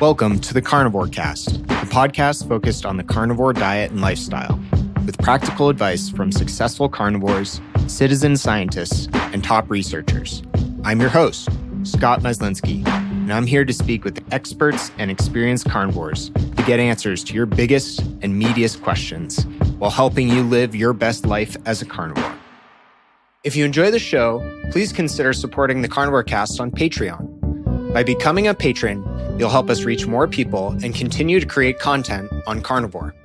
Welcome to the Carnivore Cast, the podcast focused on the carnivore diet and lifestyle, with practical advice from successful carnivores, citizen scientists, and top researchers. I'm your host, Scott Meslinski, and I'm here to speak with experts and experienced carnivores to get answers to your biggest and meatiest questions while helping you live your best life as a carnivore. If you enjoy the show, please consider supporting the Carnivore Cast on Patreon. By becoming a patron, you'll help us reach more people and continue to create content on carnivore.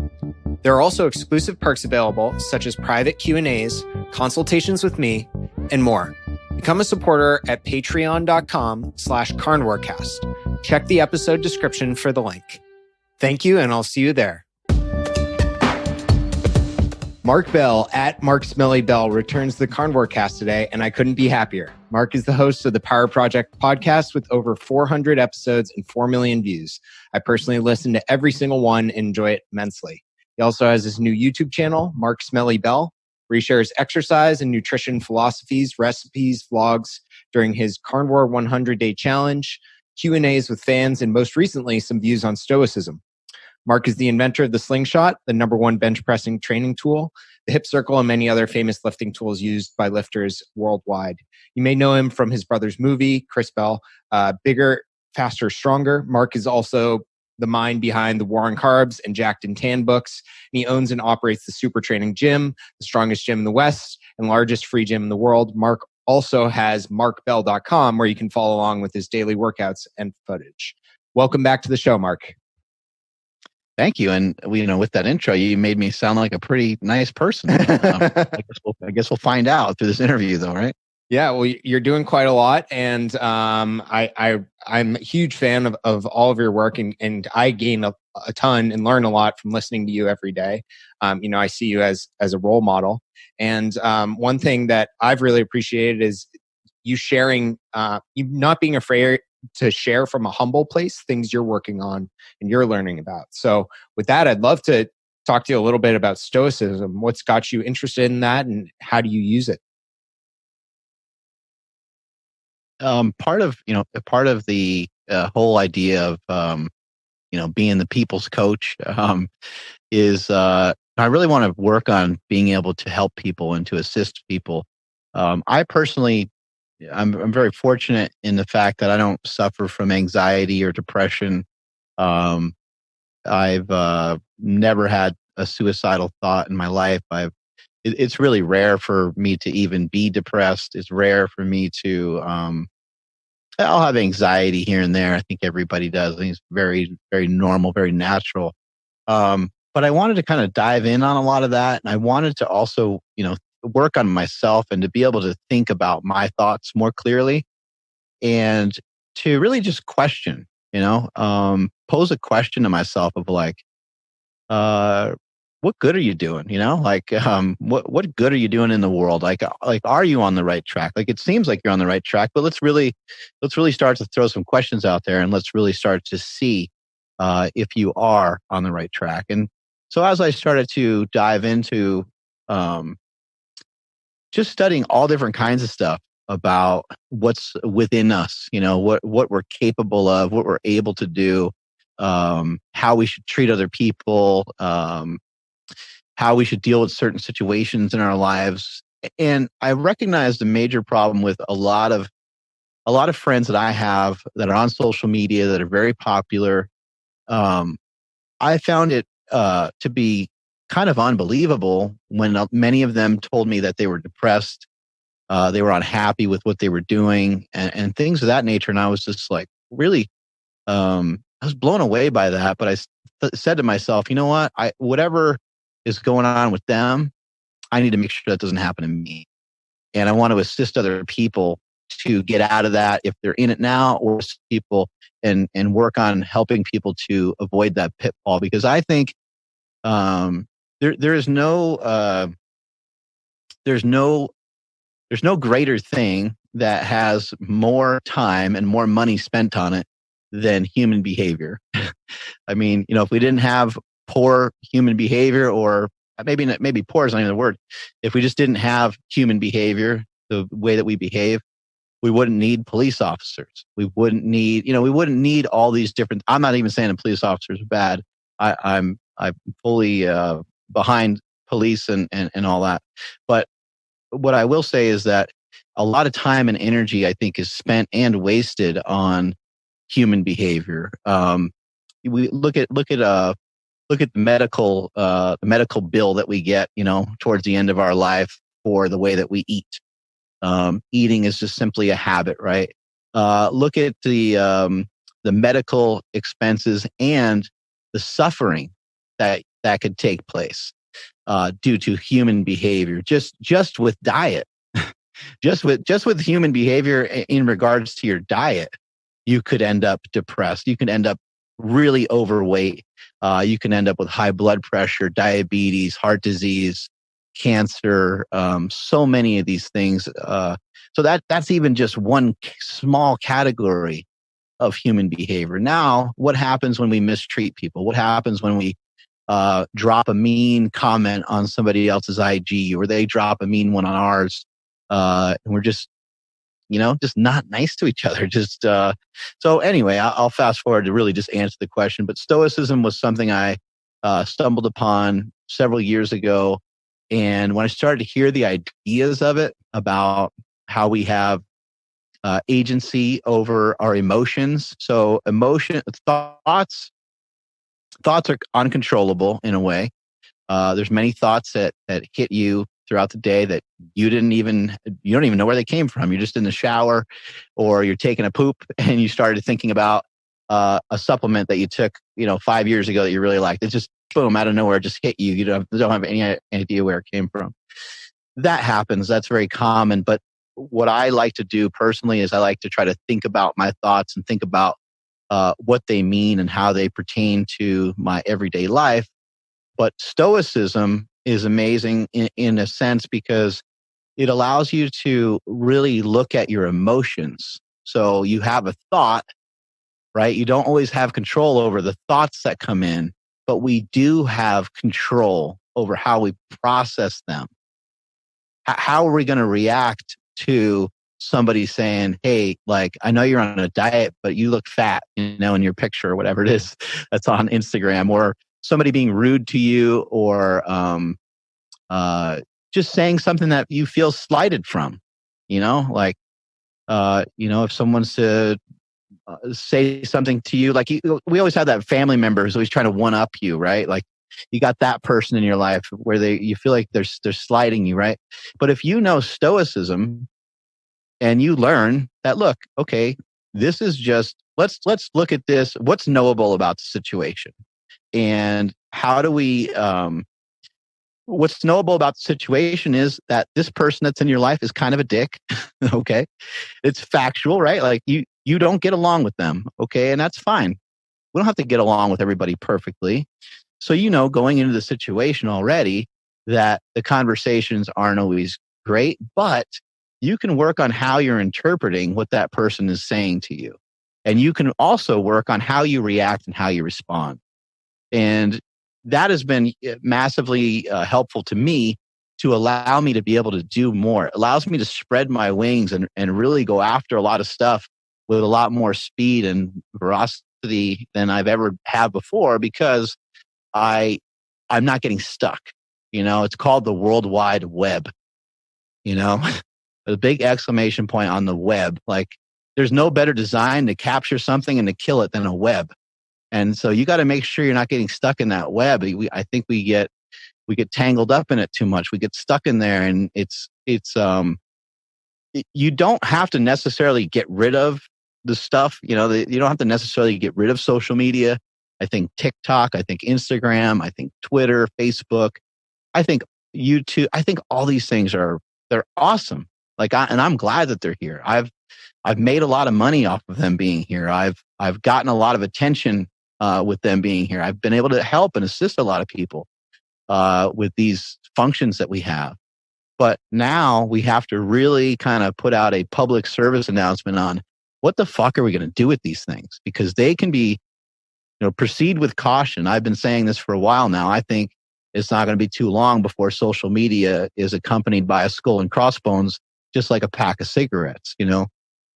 There are also exclusive perks available, such as private Q&As, consultations with me, and more. Become a supporter at patreon.com/carnivorecast. Check the episode description for the link. Thank you, and I'll see you there. Mark Bell at Mark Smelly Bell returns to the Carnivore Cast today, and I couldn't be happier. Mark is the host of the Power Project podcast with over 400 episodes and 4 million views. I personally listen to every single one and enjoy it immensely. He also has his new YouTube channel, Mark Smelly Bell, where he shares exercise and nutrition philosophies, recipes, vlogs during his Carnivore 100-day challenge, Q&As with fans, and most recently, some views on Stoicism. Mark is the inventor of the Slingshot, the #1 bench pressing training tool, the hip circle, and many other famous lifting tools used by lifters worldwide. You may know him from his brother's movie, Chris Bell, Bigger, Faster, Stronger. Mark is also the mind behind the War on Carbs and Jacked and Tan books. And he owns and operates the Super Training Gym, the strongest gym in the West and largest free gym in the world. Mark also has markbell.com, where you can follow along with his daily workouts and footage. Welcome back to the show, Mark. Thank you. And with that intro, you made me sound like a pretty nice person. I guess we'll find out through this interview, though, right? Yeah, well, you're doing quite a lot, and I'm a huge fan of all of your work, and I gain a ton and learn a lot from listening to you every day. I see you as a role model, and one thing that I've really appreciated is you sharing, you not being afraid to share from a humble place things you're working on and you're learning about. So with that, I'd love to talk to you a little bit about Stoicism. What's got you interested in that, and how do you use it? Part of the whole idea of being the people's coach is I really want to work on being able to help people and to assist people. I personally, I'm very fortunate in the fact that I don't suffer from anxiety or depression. I've never had a suicidal thought in my life. It's really rare for me to even be depressed. It's rare for me to, I'll have anxiety here and there. I think everybody does. I think it's very, very normal, very natural. But I wanted to kind of dive in on a lot of that. And I wanted to also, work on myself and to be able to think about my thoughts more clearly and to really just question, pose a question to myself of like, what good are you doing? What good are you doing in the world? Like, are you on the right track? Like, it seems like you're on the right track, but let's really start to throw some questions out there, and let's really start to see if you are on the right track. And so as I started to dive into just studying all different kinds of stuff about what's within us, what we're capable of, what we're able to do, how we should treat other people, how we should deal with certain situations in our lives. And I recognized a major problem with a lot of friends that I have that are on social media that are very popular. I found it to be kind of unbelievable when many of them told me that they were depressed, they were unhappy with what they were doing, and things of that nature. And I was just like, really, I was blown away by that. But I said to myself, you know what? Whatever is going on with them, I need to make sure that doesn't happen to me. And I want to assist other people to get out of that if they're in it now, or assist people and work on helping people to avoid that pitfall. Because I think there's no greater thing that has more time and more money spent on it than human behavior. I mean, if we didn't have poor human behavior, or maybe poor is not even the word, if we just didn't have human behavior, the way that we behave, we wouldn't need police officers. We wouldn't need, we wouldn't need all these different. I'm not even saying that police officers are bad. I'm fully behind police and all that. But what I will say is that a lot of time and energy, I think, is spent and wasted on human behavior. We look at the medical bill that we get, towards the end of our life for the way that we eat. Eating is just simply a habit, right? Look at the medical expenses and the suffering that could take place due to human behavior. Just with diet, just with human behavior in regards to your diet, you could end up depressed. You could end up really overweight. You can end up with high blood pressure, diabetes, heart disease, cancer, so many of these things. So that's even just one small category of human behavior. Now, what happens when we mistreat people? What happens when we drop a mean comment on somebody else's IG, or they drop a mean one on ours, and we're just not nice to each other? So anyway, I'll fast forward to really just answer the question. But Stoicism was something I stumbled upon several years ago. And when I started to hear the ideas of it, about how we have agency over our emotions. So thoughts are uncontrollable in a way. There's many thoughts that hit you throughout the day that you don't even know where they came from. You're just in the shower, or you're taking a poop and you started thinking about a supplement that you took 5 years ago that you really liked. It just boom, out of nowhere, just hit you. You don't have any idea where it came from. That happens. That's very common. But what I like to do personally is I like to try to think about my thoughts and think about what they mean and how they pertain to my everyday life. But Stoicism is amazing in a sense because it allows you to really look at your emotions. So you have a thought, right? You don't always have control over the thoughts that come in, but we do have control over how we process them. How are we going to react to somebody saying, hey, like, I know you're on a diet, but you look fat, in your picture or whatever it is that's on Instagram, or somebody being rude to you, or just saying something that you feel slighted from, if someone's to say something to you, like we always have that family member who's always trying to one up you, right? Like you got that person in your life where you feel like they're slighting you, right? But if you know Stoicism and you learn that, look, okay, this is just, let's look at this. What's knowable about the situation? And how do we, what's knowable about the situation is that this person that's in your life is kind of a dick. Okay. It's factual, right? Like you don't get along with them. Okay. And that's fine. We don't have to get along with everybody perfectly. So, going into the situation already, that the conversations aren't always great, but you can work on how you're interpreting what that person is saying to you. And you can also work on how you react and how you respond. And that has been massively helpful to me to allow me to be able to do more. It allows me to spread my wings and really go after a lot of stuff with a lot more speed and veracity than I've ever had before, because I'm not getting stuck. It's called the World Wide Web. A big exclamation point on the web. Like there's no better design to capture something and to kill it than a web. And so you got to make sure you're not getting stuck in that web. I think we get tangled up in it too much. We get stuck in there, and you don't have to necessarily get rid of the stuff. You don't have to necessarily get rid of social media. I think TikTok, I think Instagram, I think Twitter, Facebook, I think YouTube. I think all these things they're awesome. And I'm glad that they're here. I've made a lot of money off of them being here. I've gotten a lot of attention with them being here. I've been able to help and assist a lot of people with these functions that we have. But now we have to really kind of put out a public service announcement on what the fuck are we going to do with these things? Because they can be, proceed with caution. I've been saying this for a while now. I think it's not going to be too long before social media is accompanied by a skull and crossbones, just like a pack of cigarettes.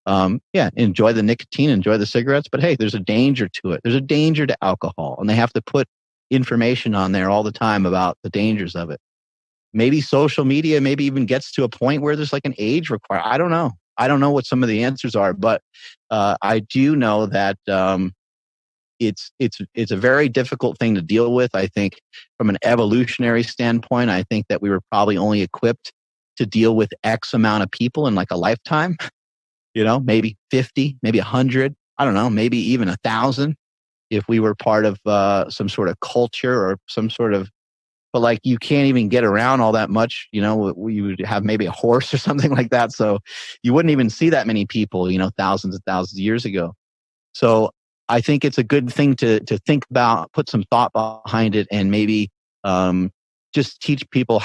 yeah, enjoy the nicotine, enjoy the cigarettes, but hey, there's a danger to it. There's a danger to alcohol, and they have to put information on there all the time about the dangers of it. Maybe social media maybe even gets to a point where there's like an age requirement. I don't know. I don't know what some of the answers are, but I do know that it's a very difficult thing to deal with. I think from an evolutionary standpoint, I think that we were probably only equipped to deal with X amount of people in like a lifetime. Maybe 50, maybe 100. I don't know, maybe even 1,000 if we were part of some sort of culture or some sort of. But like you can't even get around all that much. You would have maybe a horse or something like that. So you wouldn't even see that many people, thousands and thousands of years ago. So I think it's a good thing to think about, put some thought behind it, and maybe just teach people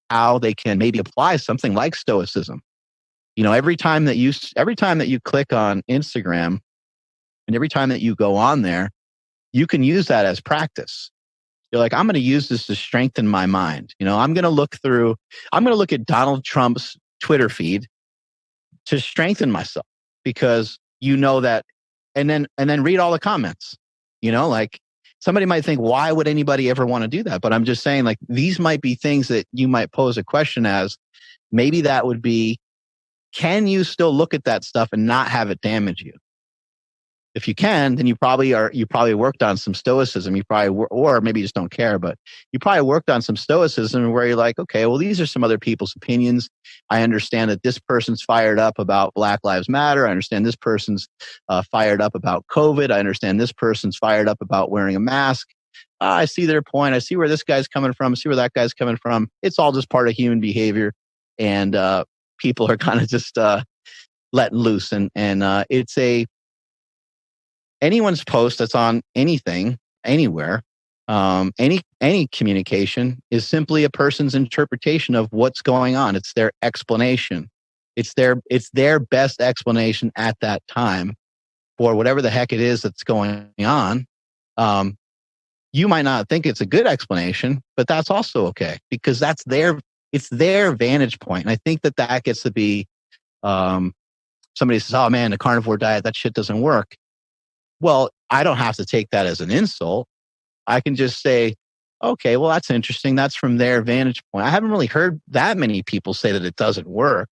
how they can maybe apply something like Stoicism. Every time that you click on Instagram and every time that you go on there, you can use that as practice. You're like, I'm going to use this to strengthen my mind. I'm going to look at Donald Trump's Twitter feed to strengthen myself, because that, and then read all the comments. Like somebody might think, why would anybody ever want to do that? But I'm just saying, like, these might be things that you might pose a question as. Maybe that would be, can you still look at that stuff and not have it damage you? If you can, then you probably worked on some Stoicism. Or maybe you just don't care, but you probably worked on some Stoicism where you're like, okay, well, these are some other people's opinions. I understand that this person's fired up about Black Lives Matter. I understand this person's fired up about COVID. I understand this person's fired up about wearing a mask. I see their point. I see where this guy's coming from. I see where that guy's coming from. It's all just part of human behavior. And people are kind of just letting loose. And it's anyone's post that's on anything, anywhere, any communication is simply a person's interpretation of what's going on. It's their explanation. It's their best explanation at that time for whatever the heck it is that's going on. You might not think it's a good explanation, but that's also okay, because it's their vantage point. And I think that gets to be, somebody says, oh man, the carnivore diet, that shit doesn't work. Well, I don't have to take that as an insult. I can just say, okay, well, that's interesting. That's from their vantage point. I haven't really heard that many people say that it doesn't work.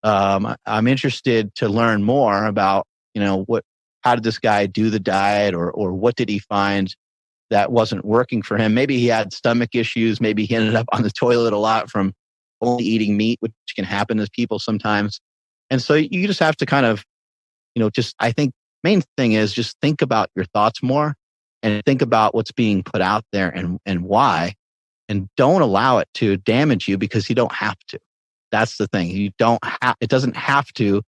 I'm interested to learn more about, how did this guy do the diet, or what did he find that wasn't working for him? Maybe he had stomach issues. Maybe he ended up on the toilet a lot from only eating meat, which can happen to people sometimes. And so you just have to kind of, I think main thing is just think about your thoughts more and think about what's being put out there and why, and don't allow it to damage you, because you don't have to. That's the thing. It doesn't have to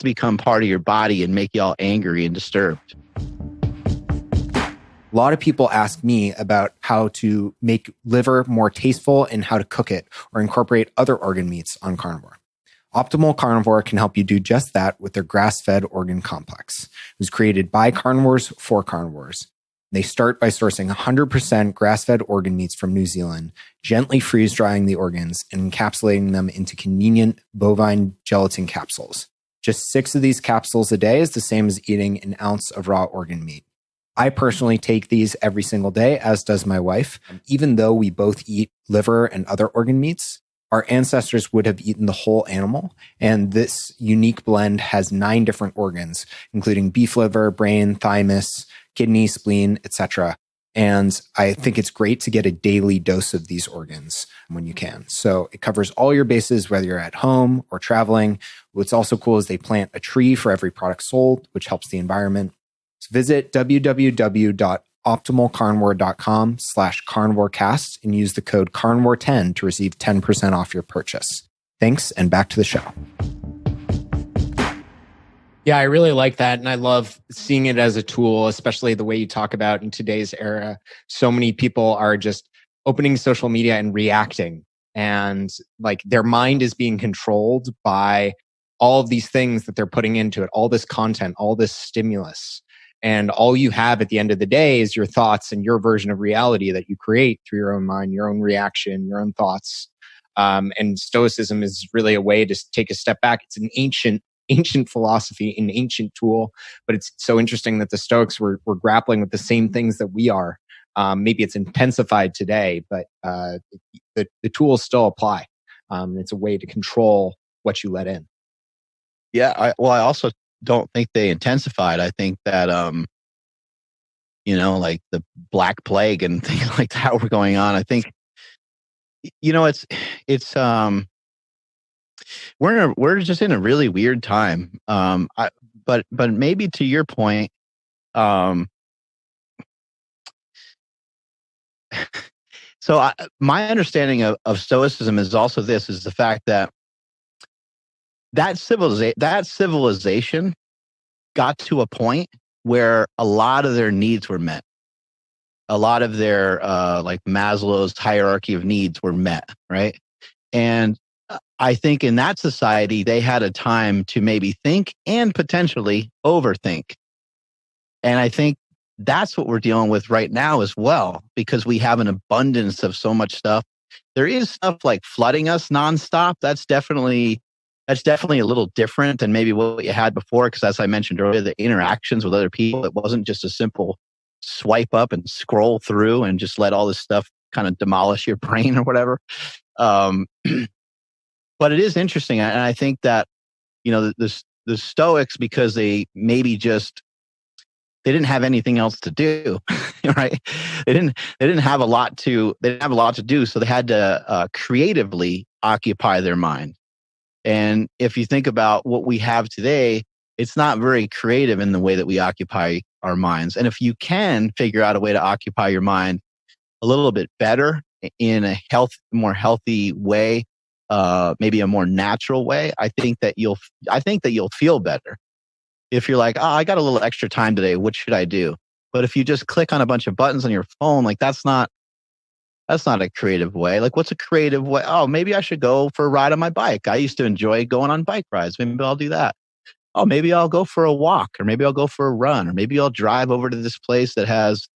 become part of your body and make you all angry and disturbed. A lot of people ask me about how to make liver more tasteful and how to cook it or incorporate other organ meats on carnivore. Optimal Carnivore can help you do just that with their grass-fed organ complex. It was created by carnivores for carnivores. They start by sourcing 100% grass-fed organ meats from New Zealand, gently freeze-drying the organs and encapsulating them into convenient bovine gelatin capsules. Just 6 of these capsules a day is the same as eating an ounce of raw organ meat. I personally take these every single day, as does my wife. Even though we both eat liver and other organ meats, our ancestors would have eaten the whole animal, and this unique blend has 9 different organs, including beef liver, brain, thymus, kidney, spleen, etc. And I think it's great to get a daily dose of these organs when you can. So it covers all your bases, whether you're at home or traveling. What's also cool is they plant a tree for every product sold, which helps the environment. So visit www.optimalcarnivore.com/carnivorecast and use the code carnivore10 to receive 10% off your purchase. Thanks, and back to the show. Yeah, I really like that. And I love seeing it as a tool, especially the way you talk about in today's era. So many people are just opening social media and reacting. And like their mind is being controlled by all of these things that they're putting into it, all this content, all this stimulus. And all you have at the end of the day is your thoughts and your version of reality that you create through your own mind, your own reaction, your own thoughts. And Stoicism is really a way to take a step back. It's an ancient ancient philosophy, an ancient tool. But it's so interesting that the Stoics were grappling with the same things that we are. Maybe it's intensified today, but the tools still apply. It's a way to control what you let in. Yeah. I also don't think they intensified. I think that, like the Black Plague and things like that were going on. I think, we're just in a really weird time. But maybe to your point, so my understanding of Stoicism is also is the fact that civilization got to a point where a lot of their needs were met. A lot of their like Maslow's hierarchy of needs were met, right? And I think in that society, they had a time to maybe think and potentially overthink. And I think that's what we're dealing with right now as well, because we have an abundance of so much stuff. There is stuff like flooding us nonstop. That's definitely a little different than maybe what you had before. Because as I mentioned earlier, the interactions with other people, it wasn't just a simple swipe up and scroll through and just let all this stuff kind of demolish your brain or whatever. But it is interesting. And I think that, the Stoics, because they maybe they didn't have anything else to do, right? They didn't have a lot to do. So they had to creatively occupy their mind. And if you think about what we have today, it's not very creative in the way that we occupy our minds. And if you can figure out a way to occupy your mind a little bit better in a more healthy way, maybe a more natural way, I think that you'll feel better. If you're like, oh, I got a little extra time today, what should I do? But if you just click on a bunch of buttons on your phone, like that's not a creative way. Like, what's a creative way? Oh, maybe I should go for a ride on my bike. I used to enjoy going on bike rides. Maybe I'll do that. Oh, maybe I'll go for a walk, or maybe I'll go for a run, or maybe I'll drive over to this place that has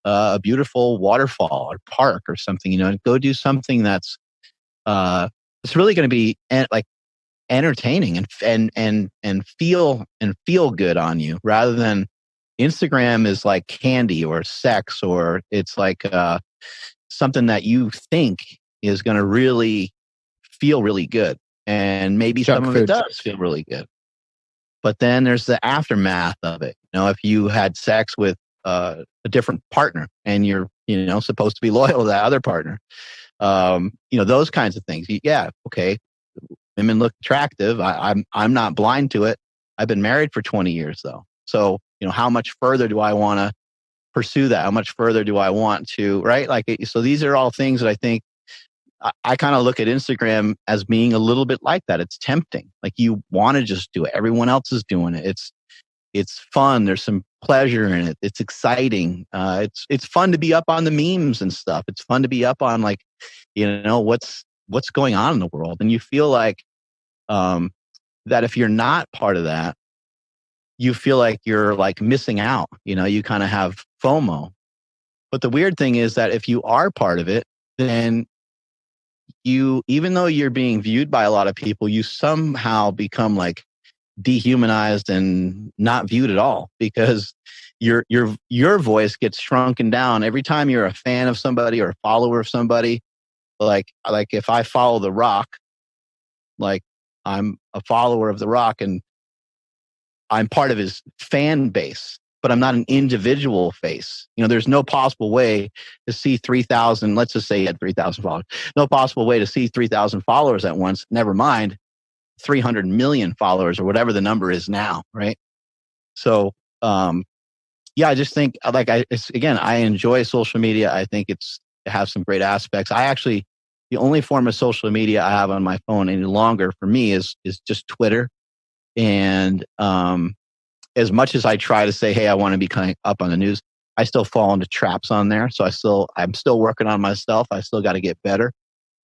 a beautiful waterfall or park or something, and go do something that's it's really going to be like entertaining and feel good on you, rather than Instagram is like candy or sex, or it's like something that you think is going to really feel really good. And maybe some of it does feel really good. But then there's the aftermath of it. If you had sex with a different partner and you're, supposed to be loyal to that other partner, those kinds of things. Yeah. Okay. Women look attractive. I'm not blind to it. I've been married for 20 years though. So, how much further do I want to pursue that? How much further do I want to, right? So these are all things that I think I kind of look at Instagram as being a little bit like that. It's tempting. Like, you want to just do it. Everyone else is doing it. It's fun. There's some pleasure in it. It's exciting. It's fun to be up on the memes and stuff. It's fun to be up on what's going on in the world. And you feel like that if you're not part of that, you feel like you're like missing out. You kind of have FOMO. But the weird thing is that if you are part of it, then even though you're being viewed by a lot of people, you somehow become like dehumanized and not viewed at all, because your voice gets shrunken down every time you're a fan of somebody or a follower of somebody. Like if I follow The Rock, like I'm a follower of The Rock and I'm part of his fan base, but I'm not an individual face. There's no possible way to see 3,000, let's just say he had 3,000 followers. No possible way to see 3,000 followers at once, never mind 300 million followers or whatever the number is now, right? So, I just think I enjoy social media. I think it has some great aspects. The only form of social media I have on my phone any longer for me is just Twitter. And as much as I try to say, hey, I want to be kind of up on the news, I still fall into traps on there. So I'm still working on myself. I still got to get better.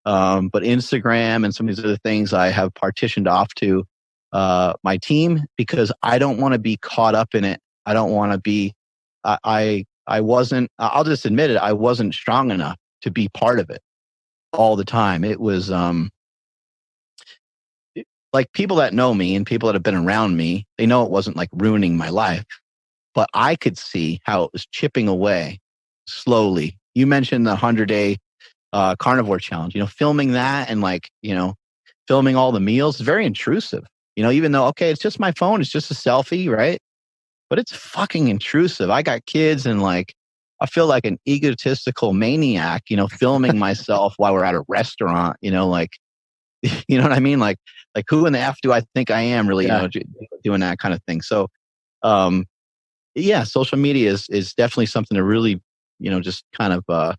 But Instagram and some of these other things I have partitioned off to my team, because I don't want to be caught up in it. I don't want to be, I wasn't, I'll just admit it, I wasn't strong enough to be part of it all the time. It was, like people that know me and people that have been around me, they know it wasn't like ruining my life, but I could see how it was chipping away slowly. You mentioned the 100-day carnivore challenge, filming that and like, filming all the meals is very intrusive, even though, okay, it's just my phone. It's just a selfie, right? But it's fucking intrusive. I got kids and like, I feel like an egotistical maniac, filming myself while we're at a restaurant, like, you know what I mean? Like who in the F do I think I am really, doing that kind of thing. So, yeah, social media is definitely something to really, just kind of,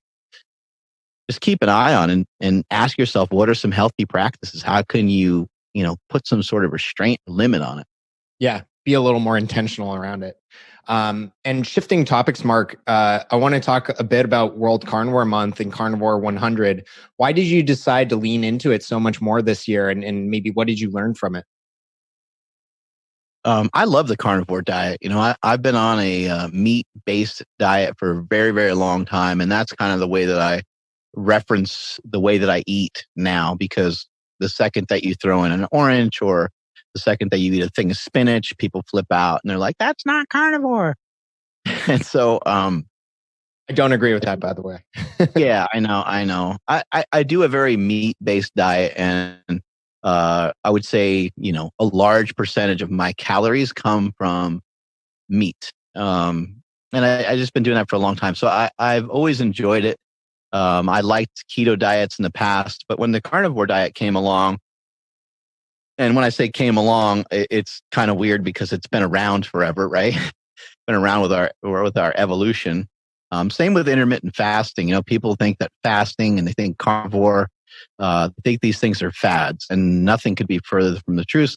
just keep an eye on and ask yourself, what are some healthy practices? How can you, put some sort of restraint limit on it? Yeah, be a little more intentional around it. And shifting topics, Mark, I want to talk a bit about World Carnivore Month and Carnivore 100. Why did you decide to lean into it so much more this year? And maybe what did you learn from it? I love the carnivore diet. I've been on a meat-based diet for a very, very long time. And that's kind of the way that I reference the way that I eat now, because the second that you throw in an orange or the second that you eat a thing of spinach, people flip out and they're like, that's not carnivore. And so, I don't agree with that, by the way. yeah, I know. I do a very meat-based diet, and I would say, a large percentage of my calories come from meat. And I just been doing that for a long time. So I've always enjoyed it. I liked keto diets in the past, but when the carnivore diet came along, and when I say came along, it's kind of weird because it's been around forever, right? Been around with our evolution. Same with intermittent fasting. People think that fasting and they think carnivore, they think these things are fads, and nothing could be further from the truth.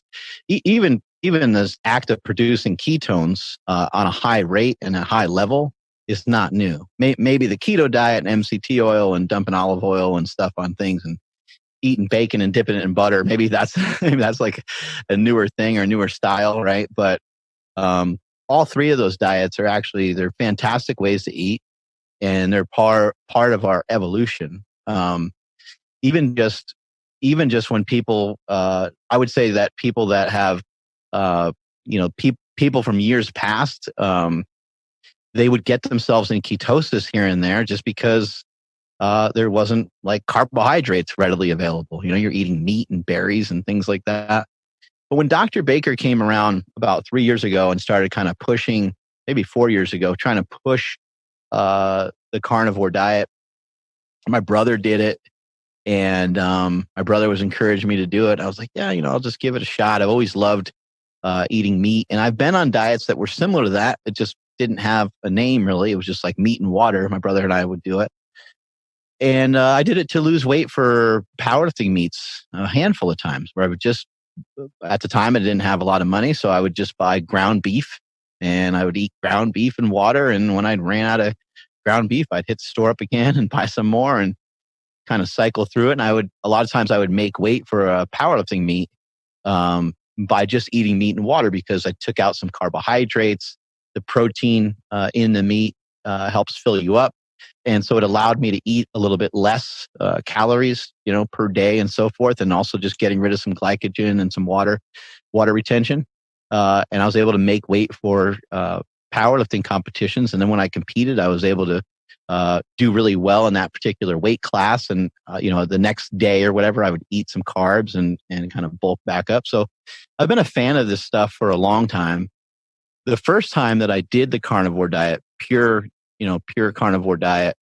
Even this act of producing ketones on a high rate and a high level is not new. Maybe the keto diet and MCT oil and dumping olive oil and stuff on things and eating bacon and dipping it in butter. Maybe that's like a newer thing or a newer style, right? But all three of those diets they're fantastic ways to eat, and they're part of our evolution. Even just when people, I would say that people that have, people from years past, they would get themselves in ketosis here and there just because there wasn't like carbohydrates readily available. You're eating meat and berries and things like that. But when Dr. Baker came around about 3 years ago and started kind of pushing, maybe 4 years ago, trying to push the carnivore diet, my brother did it. And my brother was encouraging me to do it. I was like, yeah, I'll just give it a shot. I've always loved eating meat. And I've been on diets that were similar to that. It just didn't have a name really. It was just like meat and water. My brother and I would do it. And I did it to lose weight for powerlifting meets a handful of times, where I would just, at the time, I didn't have a lot of money. So I would just buy ground beef, and I would eat ground beef and water. And when I ran out of ground beef, I'd hit the store up again and buy some more and kind of cycle through it. And a lot of times I would make weight for a powerlifting meet by just eating meat and water, because I took out some carbohydrates. The protein in the meat helps fill you up. And so it allowed me to eat a little bit less calories, per day and so forth. And also just getting rid of some glycogen and some water retention. And I was able to make weight for powerlifting competitions. And then when I competed, I was able to do really well in that particular weight class. And, the next day or whatever, I would eat some carbs and kind of bulk back up. So I've been a fan of this stuff for a long time. The first time that I did the carnivore diet, pure carnivore diet,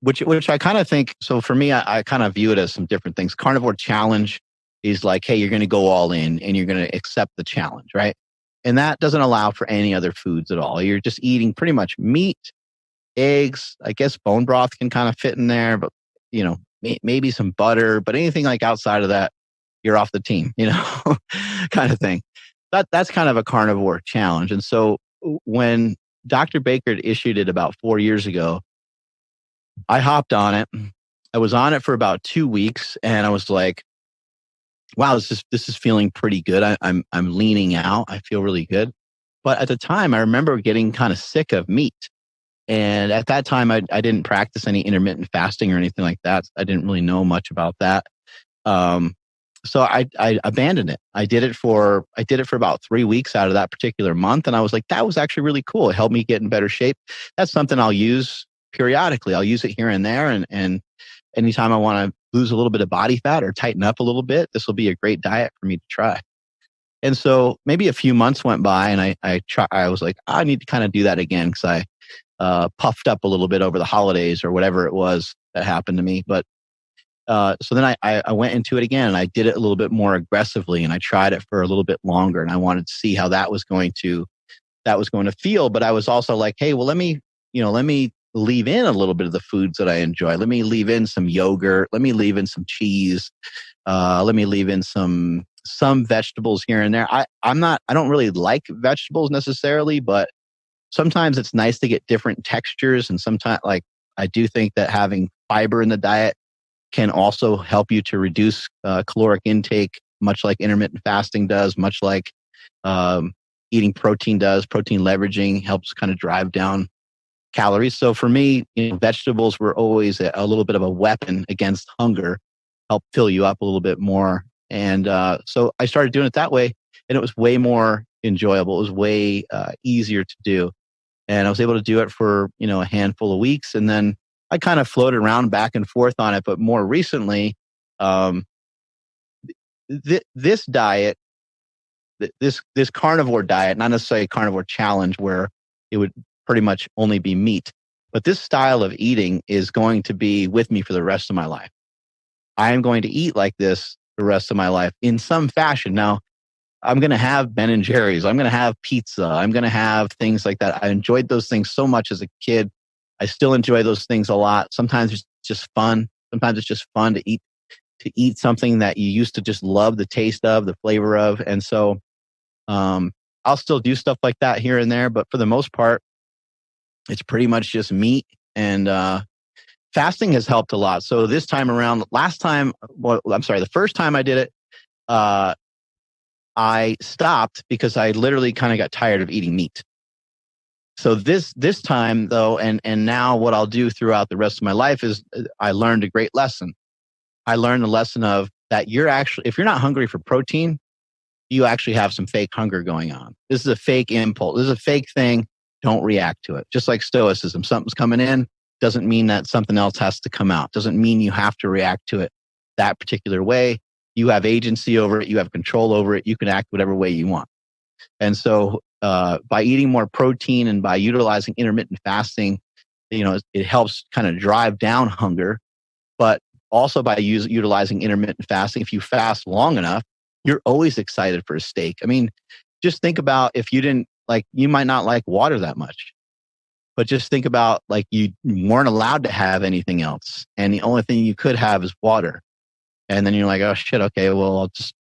which I kind of think, so for me, I kind of view it as some different things. Carnivore challenge is like, hey, you're going to go all in and you're going to accept the challenge, right? And that doesn't allow for any other foods at all. You're just eating pretty much meat, eggs. I guess bone broth can kind of fit in there, but maybe some butter, but anything like outside of that, you're off the team, kind of thing. That's kind of a carnivore challenge. And so when Dr. Baker issued it about 4 years ago, I hopped on it. I was on it for about 2 weeks, and I was like, wow, this is feeling pretty good. I'm leaning out. I feel really good. But at the time, I remember getting kind of sick of meat. And at that time, I didn't practice any intermittent fasting or anything like that. I didn't really know much about that. So I abandoned it. I did it for about 3 weeks out of that particular month. And I was like, that was actually really cool. It helped me get in better shape. That's something I'll use periodically. I'll use it here and there. And anytime I want to lose a little bit of body fat or tighten up a little bit, this will be a great diet for me to try. And so maybe a few months went by and I was like, I need to kind of do that again because I puffed up a little bit over the holidays or whatever it was that happened to me. But so then I went into it again and I did it a little bit more aggressively and I tried it for a little bit longer and I wanted to see how that was going to feel. But I was also like, hey, well, let me leave in a little bit of the foods that I enjoy. Let me leave in some yogurt. Let me leave in some cheese. Let me leave in some vegetables here and there. I don't really like vegetables necessarily, but sometimes it's nice to get different textures. And sometimes I do think that having fiber in the diet can also help you to reduce caloric intake, much like intermittent fasting does, much like eating protein does. Protein leveraging helps kind of drive down calories. So for me, vegetables were always a little bit of a weapon against hunger, help fill you up a little bit more. And so I started doing it that way, and it was way more enjoyable. It was way easier to do. And I was able to do it for, a handful of weeks. And then I kind of floated around back and forth on it. But more recently, this diet, this carnivore diet, not necessarily a carnivore challenge where it would pretty much only be meat, but this style of eating is going to be with me for the rest of my life. I am going to eat like this the rest of my life in some fashion. Now, I'm going to have Ben and Jerry's. I'm going to have pizza. I'm going to have things like that. I enjoyed those things so much as a kid. I still enjoy those things a lot. Sometimes it's just fun. Sometimes it's just fun to eat something that you used to just love the taste of, the flavor of. And so I'll still do stuff like that here and there. But for the most part, it's pretty much just meat. And fasting has helped a lot. So this time around, the first time I did it, I stopped because I literally kind of got tired of eating meat. So this time though, and now what I'll do throughout the rest of my life is I learned a great lesson. I learned the lesson of that if you're not hungry for protein, you actually have some fake hunger going on. This is a fake impulse. This is a fake thing. Don't react to it. Just like Stoicism, something's coming in doesn't mean that something else has to come out. Doesn't mean you have to react to it that particular way. You have agency over it. You have control over it. You can act whatever way you want. And so by eating more protein and by utilizing intermittent fasting, it helps kind of drive down hunger. But also by utilizing intermittent fasting, if you fast long enough, you're always excited for a steak. I mean, just think about if you might not like water that much. But just think about you weren't allowed to have anything else. And the only thing you could have is water. And then you're like, oh shit, okay, well, I'll just,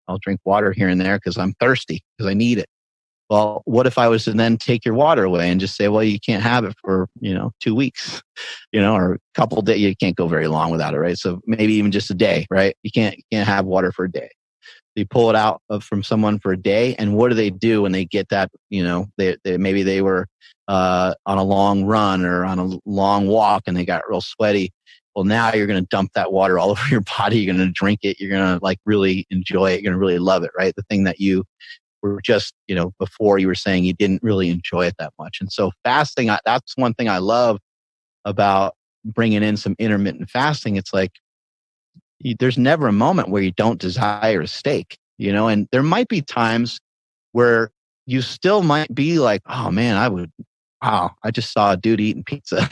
I'll drink water here and there because I'm thirsty, because I need it. Well, what if I was to then take your water away and just say, well, you can't have it for, 2 weeks, or a couple of days. You can't go very long without it, right? So maybe even just a day, right? You can't have water for a day. You pull it out from someone for a day, and what do they do when they get that? Maybe they were on a long run or on a long walk and they got real sweaty. Well, now you're going to dump that water all over your body. You're going to drink it. You're going to really enjoy it. You're going to really love it, right? The thing that you were just, before you were saying you didn't really enjoy it that much. And so fasting, that's one thing I love about bringing in some intermittent fasting. It's like, there's never a moment where you don't desire a steak, and there might be times where you still might be like, oh man, I just saw a dude eating pizza.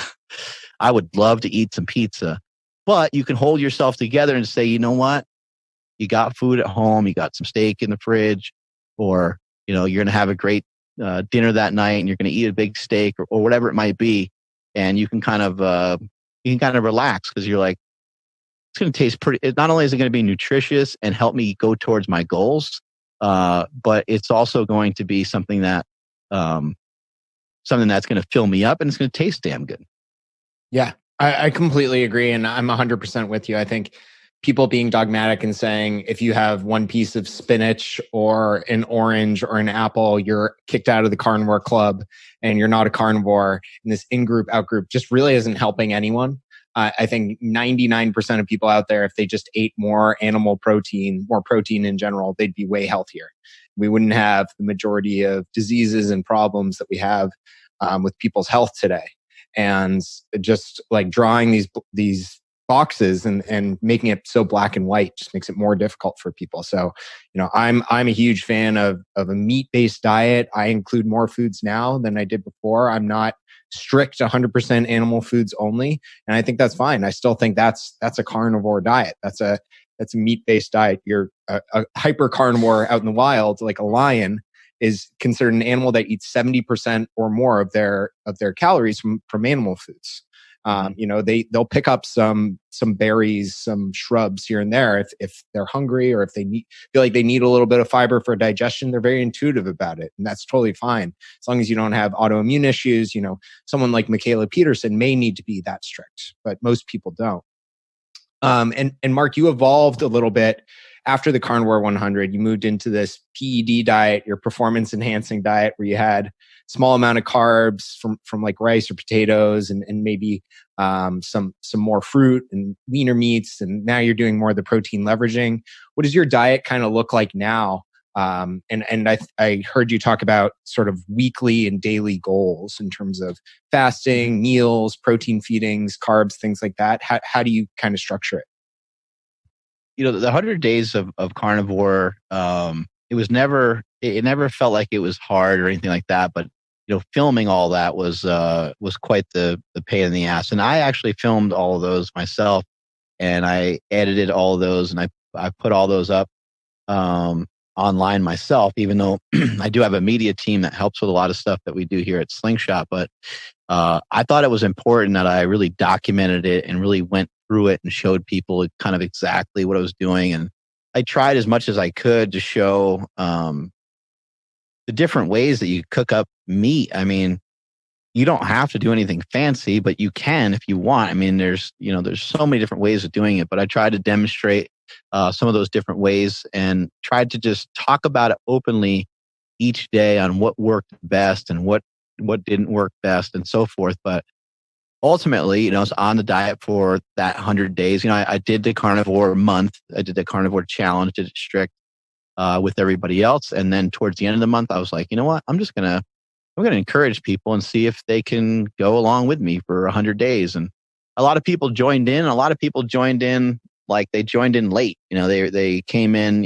I would love to eat some pizza. But you can hold yourself together and say, you know what? You got food at home, you got some steak in the fridge, or, you're going to have a great dinner that night and you're going to eat a big steak or whatever it might be. And you can kind of relax because you're like, it's going to taste not only is it going to be nutritious and help me go towards my goals, but it's also going to be something that's going to fill me up and it's going to taste damn good. Yeah, I completely agree. And I'm 100% with you. I think people being dogmatic and saying, if you have one piece of spinach or an orange or an apple, you're kicked out of the carnivore club and you're not a carnivore, and this in-group, out-group just really isn't helping anyone. I think 99% of people out there, if they just ate more animal protein, more protein in general, they'd be way healthier. We wouldn't have the majority of diseases and problems that we have with people's health today. And just like drawing these boxes and making it so black and white just makes it more difficult for people. So, I'm a huge fan of a meat-based diet. I include more foods now than I did before. I'm not strict 100% animal foods only, and I think that's fine. I still think that's a carnivore diet. That's a meat-based diet. You're a hyper carnivore out in the wild, like a lion, is considered an animal that eats 70% or more of their calories from animal foods. They'll pick up some berries, some shrubs here and there if they're hungry, or if they feel like they need a little bit of fiber for digestion. They're very intuitive about it, and that's totally fine as long as you don't have autoimmune issues. Someone like Michaela Peterson may need to be that strict, but most people don't. And Mark, you evolved a little bit after the Carnivore 100. You moved into this PED diet, your performance enhancing diet, where you had small amount of carbs from like rice or potatoes, and maybe some more fruit and leaner meats. And now you're doing more of the protein leveraging. What does your diet kind of look like now? And I heard you talk about sort of weekly and daily goals in terms of fasting, meals, protein feedings, carbs, things like that. How do you kind of structure it? The 100 days of carnivore, it never felt like it was hard or anything like that. But filming all that was quite the pain in the ass. And I actually filmed all of those myself, and I edited all of those, and I put all those up online myself, even though I do have a media team that helps with a lot of stuff that we do here at Slingshot. But I thought it was important that I really documented it and really went through it and showed people kind of exactly what I was doing. And I tried as much as I could to show the different ways that you cook up meat. I mean, you don't have to do anything fancy, but you can if you want. I mean, there's so many different ways of doing it, but I tried to demonstrate some of those different ways and tried to just talk about it openly each day on what worked best and what didn't work best and so forth. But ultimately, I was on the diet for that 100 days. I did the carnivore month. I did the carnivore challenge, did it strict with everybody else. And then towards the end of the month, I was like, you know what? I'm going to encourage people and see if they can go along with me for 100 days. And a lot of people joined in. A lot of people joined in, like they joined in late. They came in,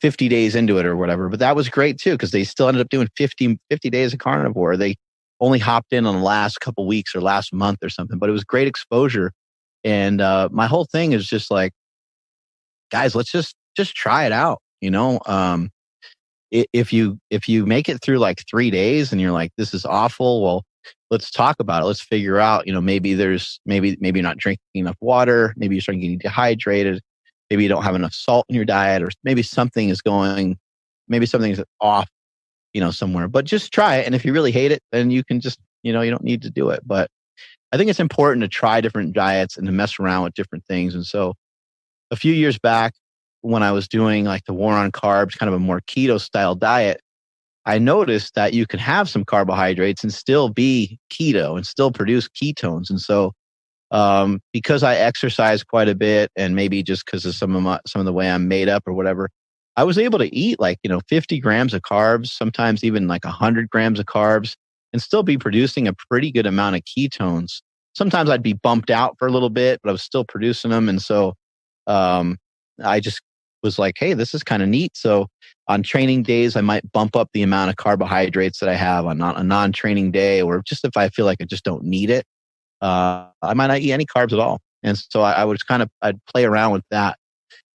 50 days into it or whatever. But that was great too, because they still ended up doing 50 days of carnivore. They only hopped in on the last couple weeks or last month or something, but it was great exposure. And my whole thing is just like, guys, let's just try it out. If you make it through like 3 days and you're like, this is awful, well, let's talk about it. Let's figure out, maybe you're not drinking enough water. Maybe you're starting getting dehydrated. Maybe you don't have enough salt in your diet, or maybe something is off, somewhere. But just try it. And if you really hate it, then you can just, you don't need to do it. But I think it's important to try different diets and to mess around with different things. And so a few years back, when I was doing like the war on carbs, kind of a more keto style diet, I noticed that you can have some carbohydrates and still be keto and still produce ketones. And so because I exercise quite a bit, and maybe just because of some of the way I'm made up or whatever, I was able to eat like 50 grams of carbs, sometimes even like 100 grams of carbs, and still be producing a pretty good amount of ketones. Sometimes I'd be bumped out for a little bit, but I was still producing them. And so I just was like, hey, this is kind of neat. So on training days, I might bump up the amount of carbohydrates that I have on a non-training day, or just if I feel like I just don't need it, I might not eat any carbs at all. And so I'd play around with that.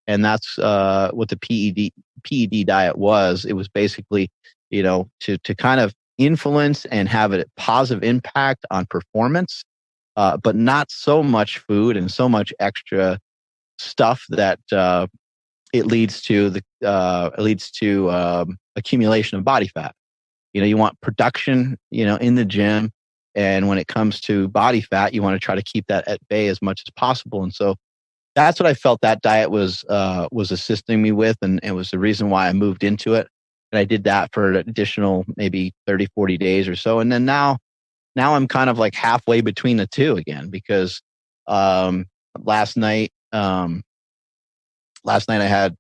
And that's what the PED diet was. It was basically, to kind of influence and have a positive impact on performance, but not so much food and so much extra stuff that it leads to accumulation of body fat. You want production, in the gym, and when it comes to body fat, you want to try to keep that at bay as much as possible. And so that's what I felt that diet was assisting me with, and it was the reason why I moved into it. And I did that for an additional maybe 30, 40 days or so. And then now I'm kind of like halfway between the two again, because Last night, last night I had,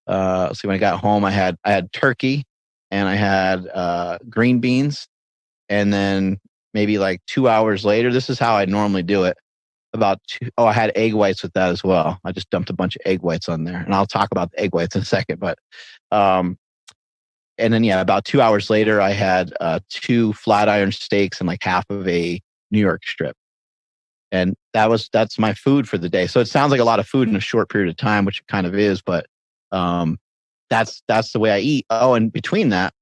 let's see, when I got home, I had turkey and I had green beans. And then maybe like 2 hours later, this is how I normally do it. I had egg whites with that as well. I just dumped a bunch of egg whites on there, and I'll talk about the egg whites in a second. But, and then about 2 hours later, I had 2 flat iron steaks and like half of a New York strip, and that's my food for the day. So it sounds like a lot of food in a short period of time, which it kind of is, but that's the way I eat. Oh, and between that,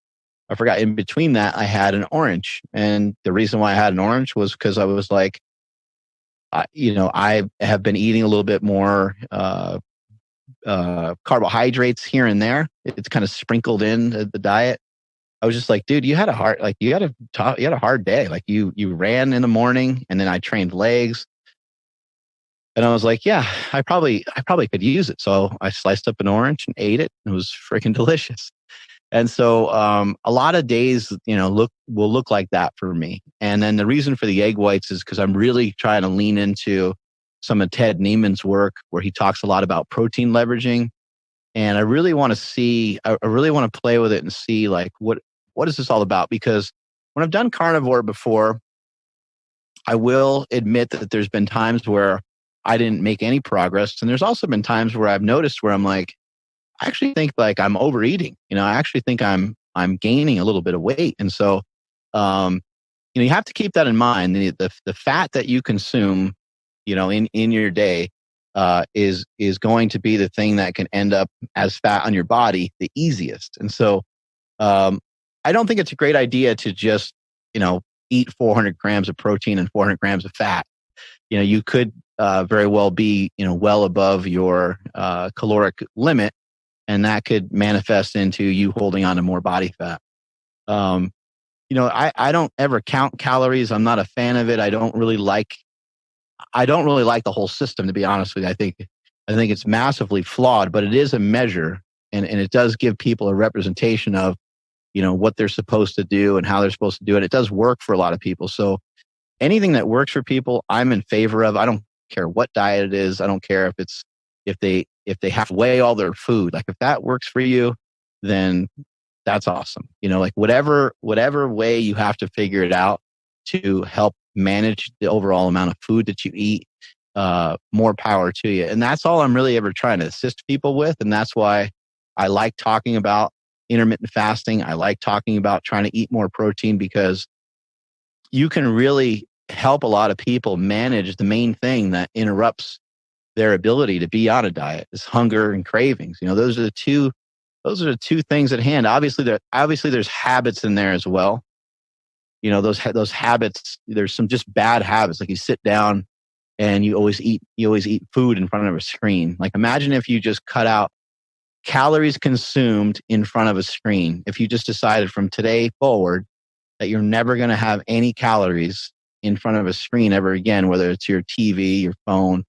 I forgot. In between that, I had an orange, and the reason why I had an orange was because I was like, I have been eating a little bit more carbohydrates here and there. It's kind of sprinkled in the diet. I was just like, dude, you had a hard day. Like you ran in the morning, and then I trained legs, and I was like, yeah, I probably could use it. So I sliced up an orange and ate it. It was freaking delicious. And so a lot of days, will look like that for me. And then the reason for the egg whites is because I'm really trying to lean into some of Ted Neiman's work where he talks a lot about protein leveraging. And I really want to play with it and see like, what is this all about? Because when I've done carnivore before, I will admit that there's been times where I didn't make any progress. And there's also been times where I've noticed where I'm like, I actually think like I'm overeating. I actually think I'm gaining a little bit of weight. And so, you have to keep that in mind. The fat that you consume, in your day, is going to be the thing that can end up as fat on your body the easiest. And so, I don't think it's a great idea to just, eat 400 grams of protein and 400 grams of fat. You could very well be, well above your caloric limit. And that could manifest into you holding on to more body fat. I don't ever count calories. I'm not a fan of it. I don't really like the whole system, to be honest with you. I think it's massively flawed, but it is a measure, and it does give people a representation of, what they're supposed to do and how they're supposed to do it. It does work for a lot of people. So anything that works for people, I'm in favor of. I don't care what diet it is. I don't care if they have to weigh all their food. Like if that works for you, then that's awesome. Like whatever way you have to figure it out to help manage the overall amount of food that you eat, more power to you. And that's all I'm really ever trying to assist people with. And that's why I like talking about intermittent fasting. I like talking about trying to eat more protein, because you can really help a lot of people manage the main thing that interrupts their ability to be on a diet, is hunger and cravings. Those are the two things at hand. Obviously there's habits in there as well. Those habits, there's some just bad habits. Like you sit down and you always eat food in front of a screen. Like imagine if you just cut out calories consumed in front of a screen. If you just decided from today forward that you're never going to have any calories in front of a screen ever again, whether it's your TV, your phone,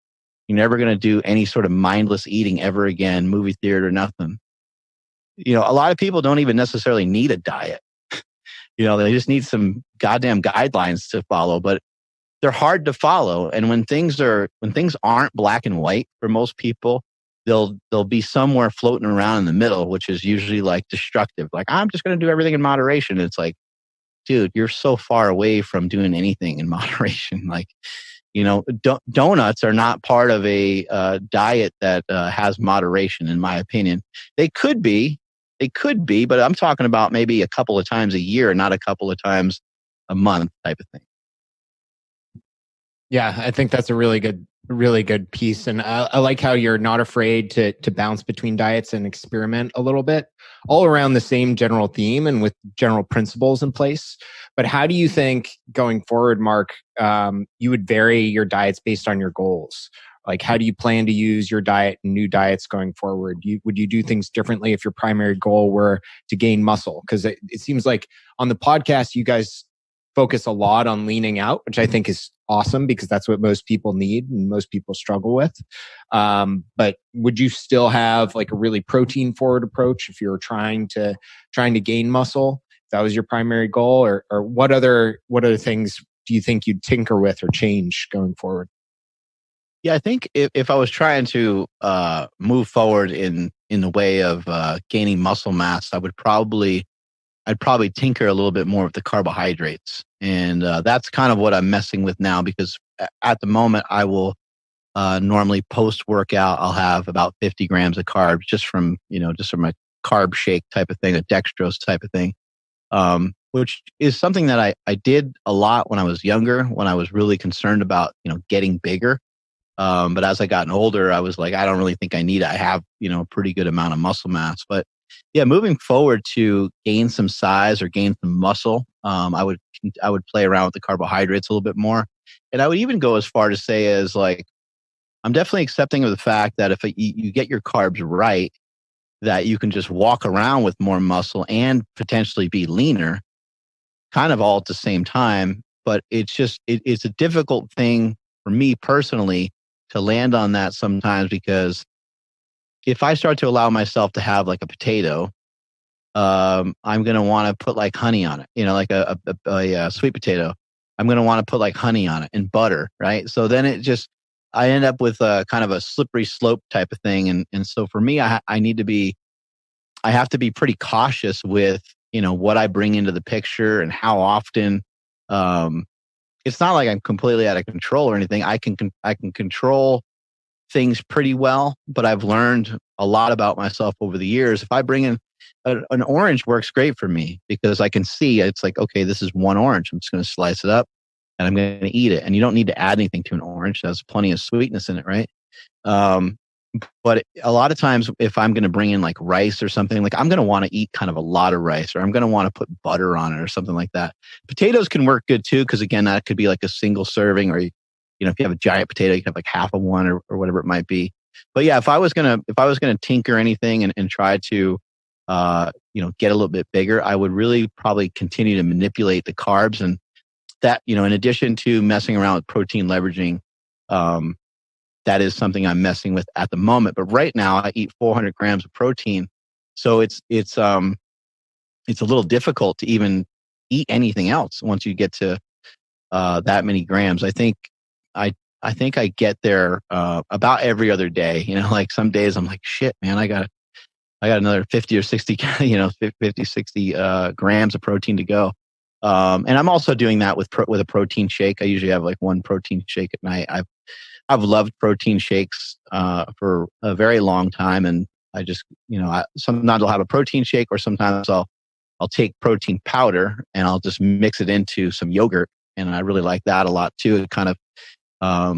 you're never going to do any sort of mindless eating ever again, movie theater, nothing. A lot of people don't even necessarily need a diet. They just need some goddamn guidelines to follow, but they're hard to follow. And when things aren't black and white for most people, they'll be somewhere floating around in the middle, which is usually like destructive. Like, I'm just going to do everything in moderation. And it's like, dude, you're so far away from doing anything in moderation. Like, donuts are not part of a diet that has moderation, in my opinion. They could be, but I'm talking about maybe a couple of times a year, not a couple of times a month type of thing. Yeah, I think that's a really good piece. And I like how you're not afraid to bounce between diets and experiment a little bit, all around the same general theme and with general principles in place. But how do you think going forward, Mark, you would vary your diets based on your goals? Like, how do you plan to use your diet and new diets going forward? Would you do things differently if your primary goal were to gain muscle? Because it seems like on the podcast, you guys focus a lot on leaning out, which I think is awesome because that's what most people need and most people struggle with. But would you still have like a really protein forward approach if you're trying to gain muscle? If that was your primary goal, or what other things do you think you'd tinker with or change going forward? Yeah, I think if I was trying to move forward in the way of gaining muscle mass, I'd probably tinker a little bit more with the carbohydrates, and that's kind of what I'm messing with now because at the moment I will normally post workout I'll have about 50 grams of carbs just from a carb shake type of thing, a dextrose type of thing, which is something that I did a lot when I was younger, when I was really concerned about getting bigger. But as I gotten older, I was like, I don't really think I need it. I have, a pretty good amount of muscle mass. But yeah, moving forward to gain some size or gain some muscle, I would play around with the carbohydrates a little bit more. And I would even go as far to say as like, I'm definitely accepting of the fact that if you get your carbs right, that you can just walk around with more muscle and potentially be leaner, kind of all at the same time. But it's a difficult thing for me personally to land on that sometimes because if I start to allow myself to have like a potato, I'm going to want to put like honey on it, like a sweet potato. I'm going to want to put like honey on it and butter, right? So then I end up with a kind of a slippery slope type of thing. And so for me, I have to be pretty cautious with, what I bring into the picture and how often. It's not like I'm completely out of control or anything. I can control things pretty well, but I've learned a lot about myself over the years. If I bring in an orange, works great for me because I can see it's like, okay, this is one orange. I'm just going to slice it up and I'm going to eat it. And you don't need to add anything to an orange. There's plenty of sweetness in it, right? Um, but a lot of times, if I'm going to bring in like rice or something, like I'm going to want to eat kind of a lot of rice, or I'm going to want to put butter on it or something like that. Potatoes can work good too, because again, that could be like a single serving, or if you have a giant potato, you can have like half of one or whatever it might be. But yeah, if I was gonna tinker anything and try to get a little bit bigger, I would really probably continue to manipulate the carbs, and that in addition to messing around with protein leveraging. That is something I'm messing with at the moment. But right now, I eat 400 grams of protein, so it's a little difficult to even eat anything else once you get to that many grams. I I think I get there about every other day. Like some days I'm like, shit, man, I got another 50 or 60, 50, 60 grams of protein to go. And I'm also doing that with a protein shake. I usually have like one protein shake at night. I've loved protein shakes for a very long time, and I just sometimes I'll have a protein shake, or sometimes I'll take protein powder and I'll just mix it into some yogurt, and I really like that a lot too. It kind of I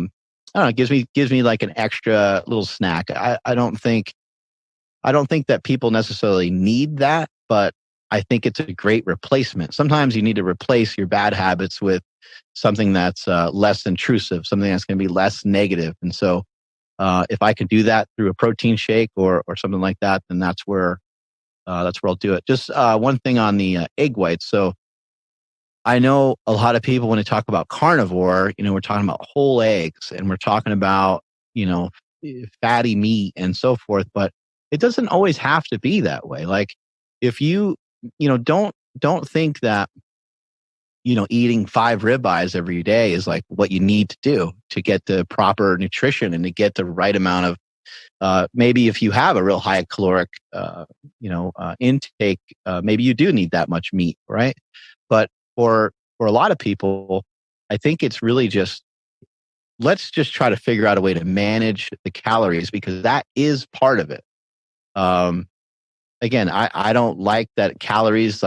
don't know, gives me like an extra little snack. I don't think that people necessarily need that, but I think it's a great replacement. Sometimes you need to replace your bad habits with something that's less intrusive, something that's going to be less negative. And so, if I can do that through a protein shake or something like that, then that's where I'll do it. Just one thing on the egg whites. So I know a lot of people when they talk about carnivore, we're talking about whole eggs and we're talking about fatty meat and so forth, but it doesn't always have to be that way. Like if don't think that eating 5 ribeyes every day is like what you need to do to get the proper nutrition and to get the right amount of maybe if you have a real high caloric intake, maybe you do need that much meat, right? But for a lot of people, I think it's really just let's just try to figure out a way to manage the calories, because that is part of it. Again, I don't like that calories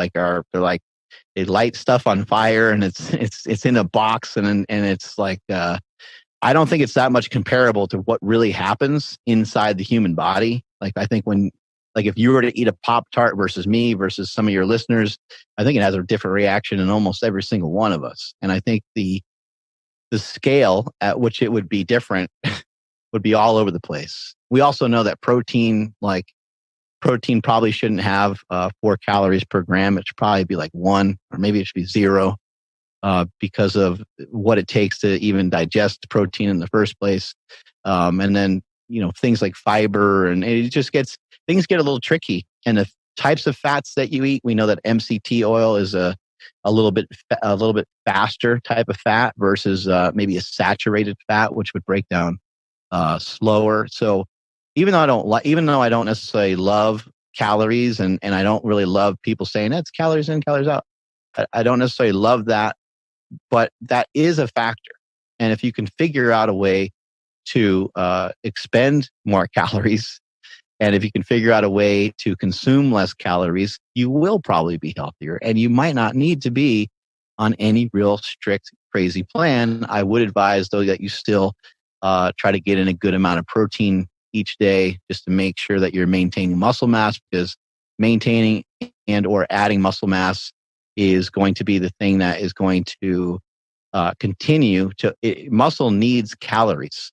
they light stuff on fire and it's in a box and it's like I don't think it's that much comparable to what really happens inside the human body. Like I think if you were to eat a Pop-Tart versus me versus some of your listeners, I think it has a different reaction in almost every single one of us. And I think the scale at which it would be different would be all over the place. We also know that protein probably shouldn't have 4 calories per gram. It should probably be like 1, or maybe it should be 0, because of what it takes to even digest protein in the first place. And then, things like fiber, and things get a little tricky. And the types of fats that you eat, we know that MCT oil is a little bit faster type of fat versus maybe a saturated fat, which would break down slower. So even though I don't necessarily love calories, and I don't really love people saying it's calories in, calories out. I don't necessarily love that, but that is a factor. And if you can figure out a way to expend more calories, and if you can figure out a way to consume less calories, you will probably be healthier. And you might not need to be on any real strict, crazy plan. I would advise, though, that you still try to get in a good amount of protein each day, just to make sure that you're maintaining muscle mass, because maintaining and or adding muscle mass is going to be the thing that is going to continue to muscle needs calories.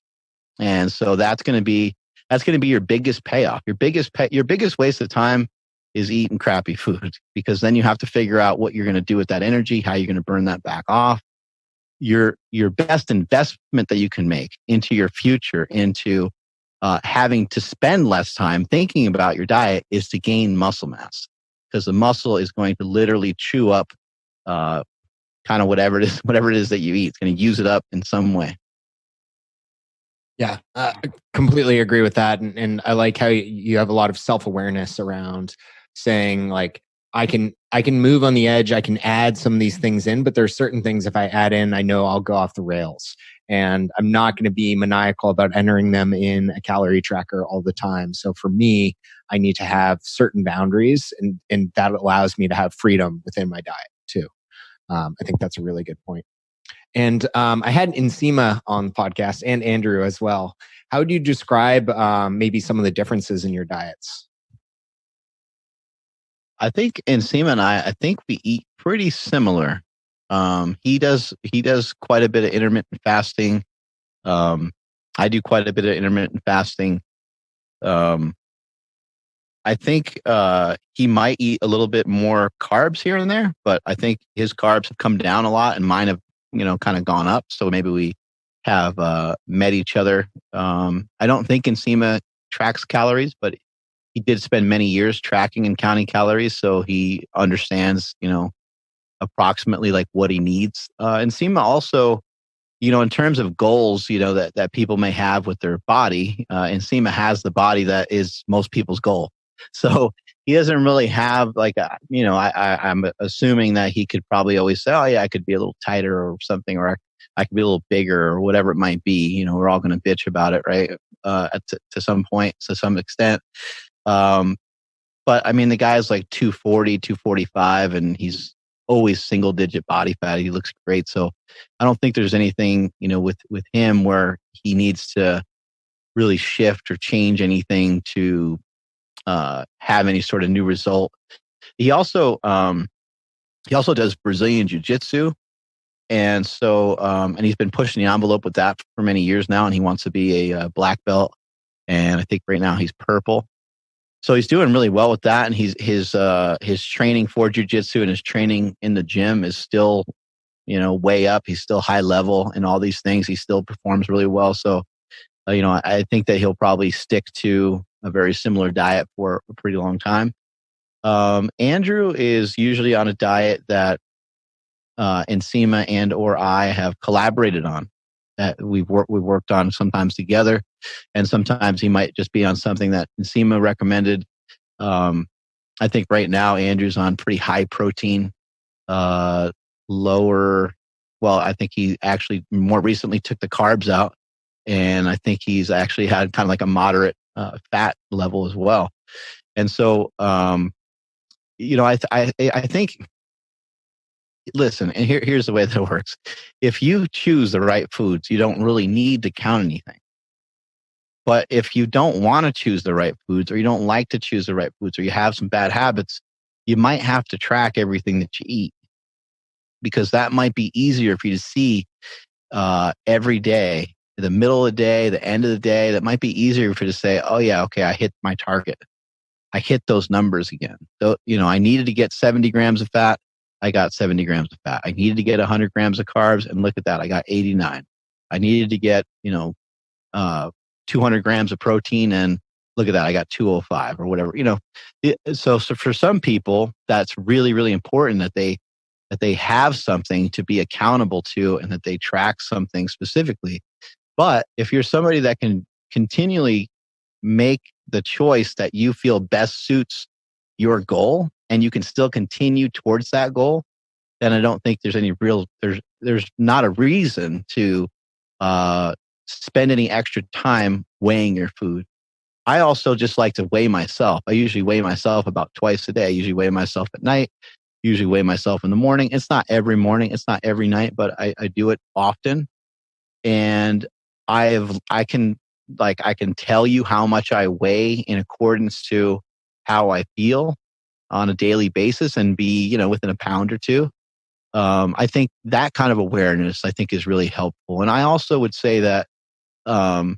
And so that's going to be your biggest payoff. Your biggest waste of time is eating crappy food, because then you have to figure out what you're going to do with that energy, how you're going to burn that back off. Your best investment that you can make into your future, into having to spend less time thinking about your diet, is to gain muscle mass, because the muscle is going to literally chew up kind of whatever it is that you eat. It's going to use it up in some way. Yeah, I completely agree with that. And I like how you have a lot of self-awareness around saying, like, I can move on the edge. I can add some of these things in, but there's certain things, if I add in, I know I'll go off the rails, and I'm not going to be maniacal about entering them in a calorie tracker all the time. So for me, I need to have certain boundaries, and that allows me to have freedom within my diet too. I think that's a really good point. And I had Nsima on the podcast, and Andrew as well. How would you describe maybe some of the differences in your diets? I think Nsima and I think we eat pretty similar. He does quite a bit of intermittent fasting. I do quite a bit of intermittent fasting. I think he might eat a little bit more carbs here and there, but I think his carbs have come down a lot and mine have, kind of gone up. So maybe we have met each other. I don't think Nsima tracks calories, but he did spend many years tracking and counting calories. So he understands, approximately like what he needs. Nsima also, in terms of goals, that people may have with their body, Nsima has the body that is most people's goal. So he doesn't really have like, I'm assuming that he could probably always say, oh yeah, I could be a little tighter or something, or I could be a little bigger or whatever it might be. We're all going to bitch about it, right? To some point, to some extent. But I mean, the guy's like 240, 245, and he's always single digit body fat. He looks great. So I don't think there's anything, with him where he needs to really shift or change anything to have any sort of new result. He also does Brazilian Jiu-Jitsu. And so, and he's been pushing the envelope with that for many years now, and he wants to be a black belt. And I think right now he's purple. So he's doing really well with that. And his training for jiu-jitsu and his training in the gym is still, way up. He's still high level in all these things. He still performs really well. So, I think that he'll probably stick to a very similar diet for a pretty long time. Andrew is usually on a diet that Nsima and or I have collaborated on, that we've worked on sometimes together, and sometimes he might just be on something that Nsima recommended. I think right now Andrew's on pretty high protein, lower. Well, I think he actually more recently took the carbs out, and I think he's actually had kind of like a moderate fat level as well. And so, I think. Listen, and here's the way that it works. If you choose the right foods, you don't really need to count anything. But if you don't want to choose the right foods, or you don't like to choose the right foods, or you have some bad habits, you might have to track everything that you eat, because that might be easier for you to see every day, the middle of the day, the end of the day. That might be easier for you to say, oh yeah, okay, I hit my target. I hit those numbers again. So, I needed to get 70 grams of fat. I got 70 grams of fat. I needed to get 100 grams of carbs, and look at that, I got 89. I needed to get, 200 grams of protein, and look at that, I got 205 or whatever. So for some people, that's really, really important that they have something to be accountable to, and that they track something specifically. But if you're somebody that can continually make the choice that you feel best suits your goal, and you can still continue towards that goal, then I don't think there's there's not a reason to spend any extra time weighing your food. I also just like to weigh myself. I usually weigh myself about twice a day. I usually weigh myself at night, usually weigh myself in the morning. It's not every morning, it's not every night, but I do it often. And I can tell you how much I weigh in accordance to how I feel on a daily basis and be, within a pound or two. I think that kind of awareness, I think, is really helpful. And I also would say that, I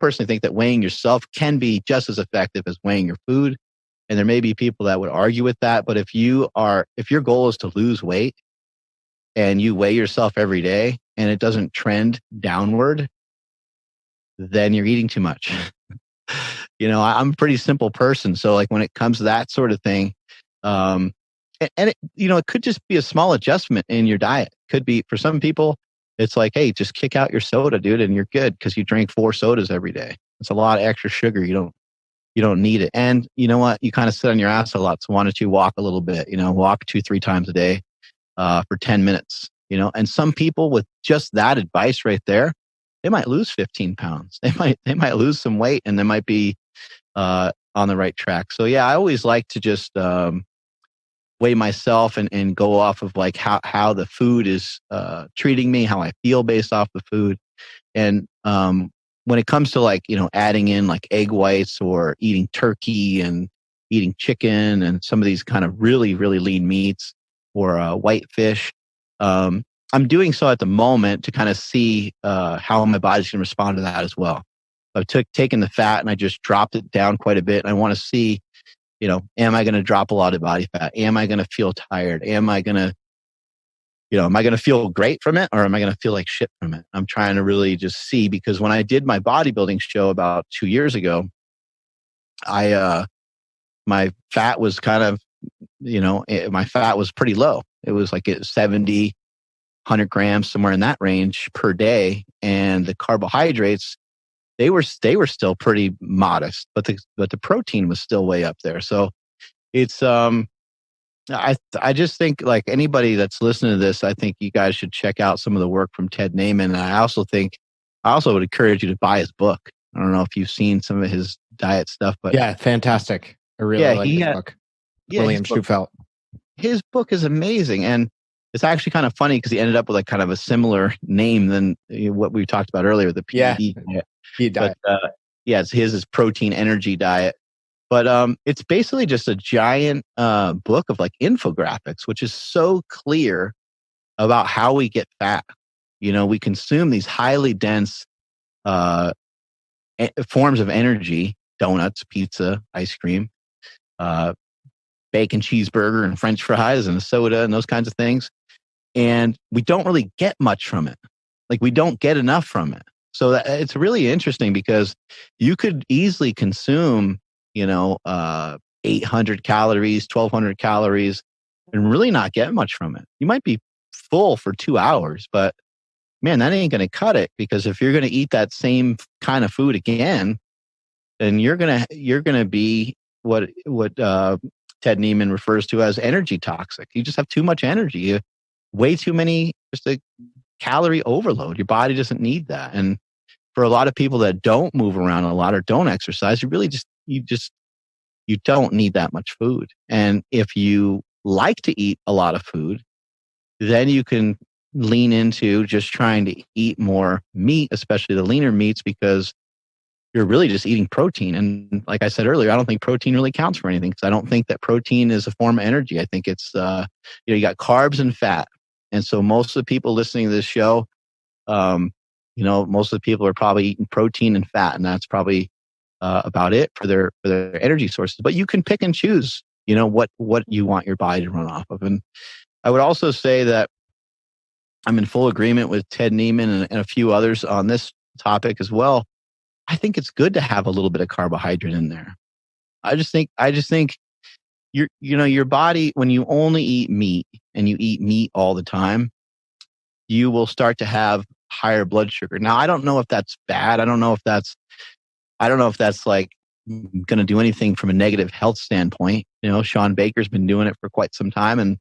personally think that weighing yourself can be just as effective as weighing your food. And there may be people that would argue with that. But if your goal is to lose weight and you weigh yourself every day and it doesn't trend downward, then you're eating too much. I'm a pretty simple person. So like when it comes to that sort of thing, it could just be a small adjustment in your diet. Could be for some people, it's like, hey, just kick out your soda, dude, and you're good because you drink 4 sodas every day. It's a lot of extra sugar. You don't need it. And you know what? You kind of sit on your ass a lot. So why don't you walk a little bit? Walk 2-3 times a day for 10 minutes. And some people with just that advice right there, they might lose 15 pounds. They might lose some weight, and they might be on the right track. So yeah, I always like to just weigh myself and go off of like how the food is treating me, how I feel based off the food. And when it comes to like, adding in like egg whites or eating turkey and eating chicken and some of these kind of really, really lean meats or white fish, I'm doing so at the moment to kind of see how my body's going to respond to that as well. I've taken the fat and I just dropped it down quite a bit. And I want to see, am I going to drop a lot of body fat? Am I going to feel tired? Am I going to feel great from it, or am I going to feel like shit from it? I'm trying to really just see, because when I did my bodybuilding show about 2 years ago, my fat was kind of, my fat was pretty low. It was like 70, 100 grams, somewhere in that range per day. And the carbohydrates, they were still pretty modest, but the protein was still way up there. So it's, I just think like anybody that's listening to this, I think you guys should check out some of the work from Ted Naiman. And I also would encourage you to buy his book. I don't know if you've seen some of his diet stuff, but yeah, fantastic. I really like his book. William Shufelt. His book is amazing. And it's actually kind of funny because he ended up with like kind of a similar name than what we talked about earlier, the PED diet. But, it's his protein energy diet. But it's basically just a giant book of like infographics, which is so clear about how we get fat. We consume these highly dense forms of energy: donuts, pizza, ice cream, bacon cheeseburger and French fries and soda and those kinds of things. And we don't really get much from it. Like we don't get enough from it. So it's really interesting because you could easily consume 800 calories, 1,200 calories, and really not get much from it. You might be full for 2 hours, but man, that ain't going to cut it, because if you're going to eat that same kind of food again, then you're going to be what Ted Naiman refers to as energy toxic. You just have too much energy, way too many, just a calorie overload. Your body doesn't need that. And for a lot of people that don't move around a lot or don't exercise, you don't need that much food. And if you like to eat a lot of food, then you can lean into just trying to eat more meat, especially the leaner meats, because you're really just eating protein. And like I said earlier, I don't think protein really counts for anything, because I don't think that protein is a form of energy. I think it's, you got carbs and fat. And so most of the people listening to this show, most of the people are probably eating protein and fat, and that's probably about it for their energy sources. But you can pick and choose, what you want your body to run off of. And I would also say that I'm in full agreement with Ted Naiman and a few others on this topic as well. I think it's good to have a little bit of carbohydrate in there. I just think your body, when you only eat meat and you eat meat all the time, you will start to have higher blood sugar. Now, I don't know if that's bad. I don't know if that's like going to do anything from a negative health standpoint. Sean Baker's been doing it for quite some time, and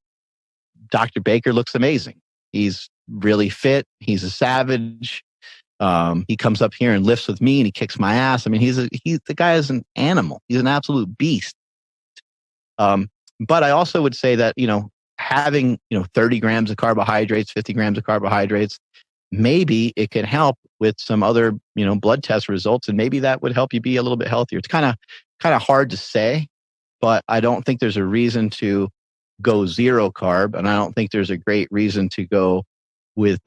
Dr. Baker looks amazing. He's really fit. He's a savage. He comes up here and lifts with me, and he kicks my ass. I mean, the guy is an animal. He's an absolute beast. But I also would say that, having, 30 grams of carbohydrates, 50 grams of carbohydrates, maybe it can help with some other, blood test results. And maybe that would help you be a little bit healthier. It's kind of hard to say, but I don't think there's a reason to go zero carb. And I don't think there's a great reason to go with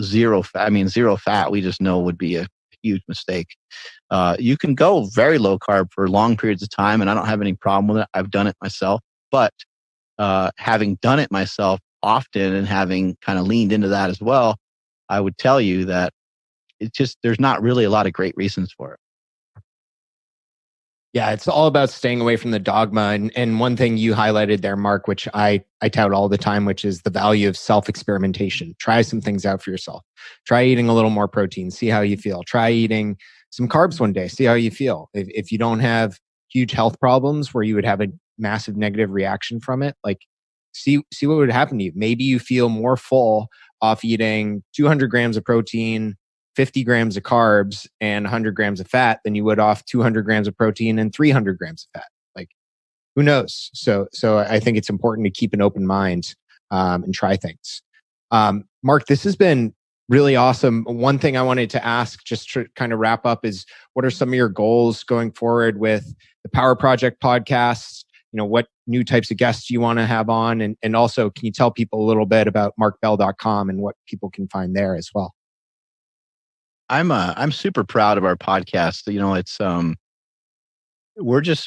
zero fat. I mean, zero fat, we just know would be a huge mistake. You can go very low carb for long periods of time, and I don't have any problem with it. I've done it myself. But having done it myself often and having kind of leaned into that as well, I would tell you that there's not really a lot of great reasons for it. Yeah, it's all about staying away from the dogma. And one thing you highlighted there, Mark, which I tout all the time, which is the value of self-experimentation. Try some things out for yourself. Try eating a little more protein, see how you feel. Try eating some carbs one day, see how you feel. If you don't have huge health problems where you would have a massive negative reaction from it, like see what would happen to you. Maybe you feel more full off eating 200 grams of protein, 50 grams of carbs, and 100 grams of fat than you would off 200 grams of protein and 300 grams of fat. Like, who knows? So I think it's important to keep an open mind and try things. Mark, this has been really awesome. One thing I wanted to ask, just to kind of wrap up, is what are some of your goals going forward with the Power Project podcast? What new types of guests you want to have on? And also, can you tell people a little bit about markbell.com and what people can find there as well? I'm super proud of our podcast. It's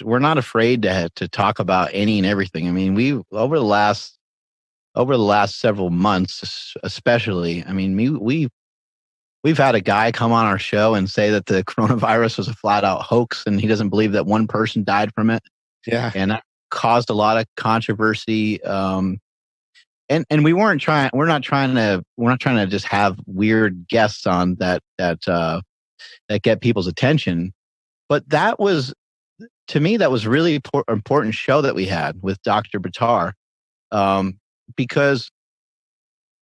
we're not afraid to talk about any and everything. I mean, we over the last several months, especially. I mean, we've had a guy come on our show and say that the coronavirus was a flat out hoax, and he doesn't believe that one person died from it. Yeah, and that caused a lot of controversy. And we're not trying to just have weird guests on that get people's attention. But that was, to me, that was really important show that we had with Dr. Buttar, because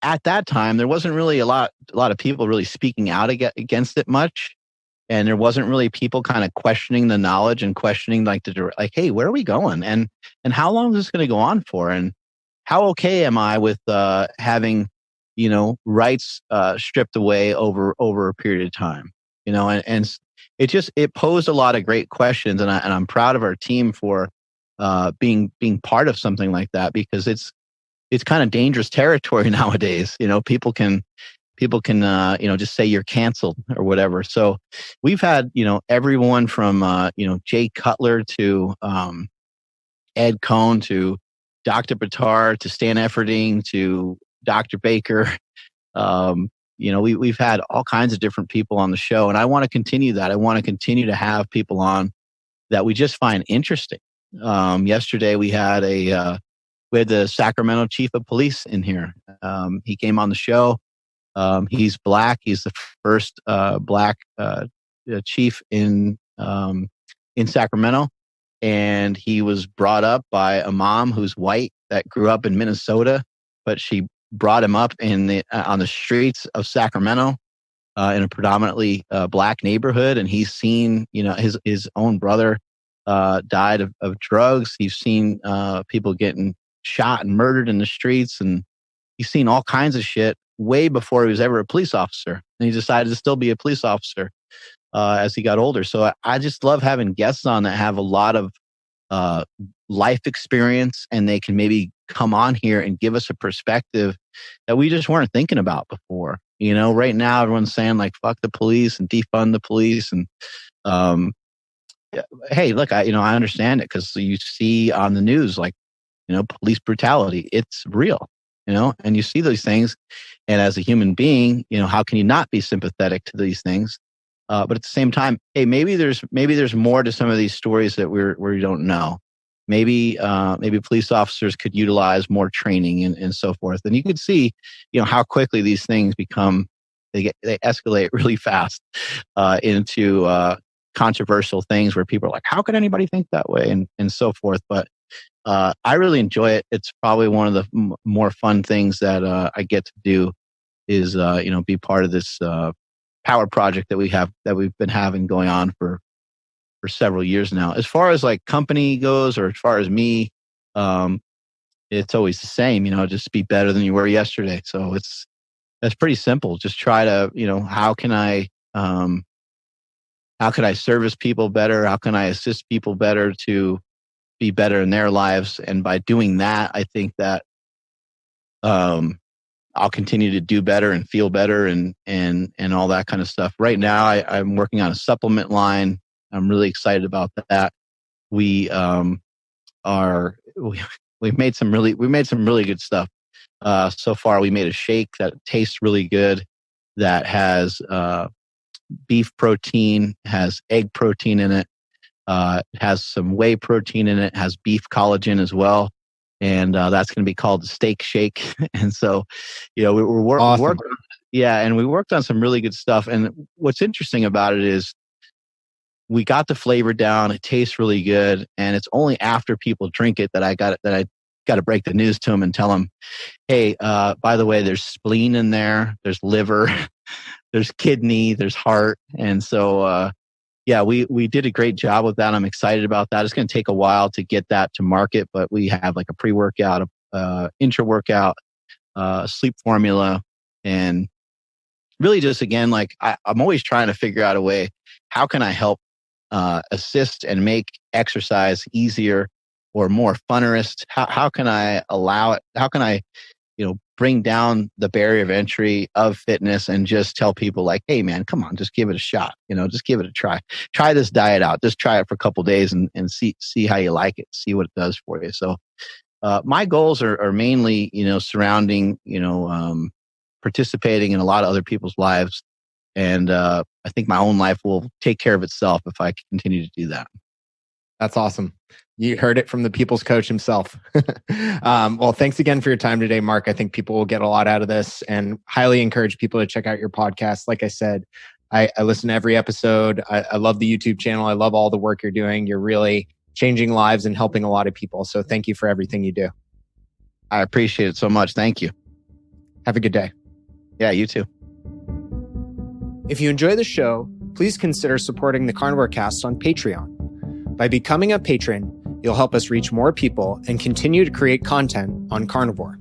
at that time there wasn't really a lot of people really speaking out against it much, and there wasn't really people kind of questioning the knowledge and questioning like hey, where are we going, and how long is this going to go on for, and how okay am I with having, rights stripped away over a period of time, and it posed a lot of great questions, and I'm proud of our team for being part of something like that, because it's kind of dangerous territory nowadays. People can just say you're canceled or whatever. So we've had everyone from Jay Cutler to Ed Cohn to Dr. Buttar to Stan Efferding to Dr. Baker. We've had all kinds of different people on the show, and I want to continue that. I want to continue to have people on that we just find interesting. Yesterday we had the Sacramento chief of police in here. He came on the show. He's black. He's the first black chief in Sacramento. And he was brought up by a mom who's white that grew up in Minnesota, but she brought him up on the streets of Sacramento in a predominantly black neighborhood. And he's seen, his own brother died of drugs. He's seen people getting shot and murdered in the streets, and he's seen all kinds of shit way before he was ever a police officer. And he decided to still be a police officer as he got older. So I just love having guests on that have a lot of life experience, and they can maybe come on here and give us a perspective that we just weren't thinking about before. Right now everyone's saying like, fuck the police and defund the police. And hey, look, I understand it, because you see on the news, like, police brutality, it's real, and you see these things. And as a human being, how can you not be sympathetic to these things? But at the same time, hey, maybe there's more to some of these stories that we don't know. Maybe police officers could utilize more training and so forth. And you could see, how quickly these things become they escalate really fast into controversial things where people are like, how could anybody think that way, and so forth. But I really enjoy it. It's probably one of the more fun things that I get to do is be part of this power project that we've been having going on for several years now. As far as like company goes, or as far as me, it's always the same. Just be better than you were yesterday. So that's pretty simple. Just try to how can I service people better? How can I assist people better to be better in their lives? And by doing that, I think that I'll continue to do better and feel better and all that kind of stuff. Right now, I'm working on a supplement line. I'm really excited about that. We've made some really good stuff. So far, we made a shake that tastes really good, that has beef protein, has egg protein in it, has some whey protein in it, has beef collagen as well. And that's going to be called the steak shake. And so, we're awesome. And we worked on some really good stuff. And what's interesting about it is we got the flavor down. It tastes really good. And it's only after people drink it that I got to break the news to them and tell them, hey, by the way, there's spleen in there, there's liver, there's kidney, there's heart. And so, we did a great job with that. I'm excited about that. It's going to take a while to get that to market, but we have like a pre-workout, intra-workout, sleep formula, and really just, again, like I'm always trying to figure out a way, how can I help assist and make exercise easier or more funnerist? How can I allow it? How can I, bring down the barrier of entry of fitness and just tell people like, hey man, come on, just give it a shot. Just give it a try. Try this diet out. Just try it for a couple of days and see how you like it. See what it does for you. So my goals are mainly, surrounding, participating in a lot of other people's lives. And I think my own life will take care of itself if I continue to do that. That's awesome. You heard it from the people's coach himself. Well, thanks again for your time today, Mark. I think people will get a lot out of this, and highly encourage people to check out your podcast. Like I said, I listen to every episode. I love the YouTube channel. I love all the work you're doing. You're really changing lives and helping a lot of people. So thank you for everything you do. I appreciate it so much. Thank you. Have a good day. Yeah, you too. If you enjoy the show, please consider supporting the Carnivore Cast on Patreon. By becoming a patron, you'll help us reach more people and continue to create content on Carnivore.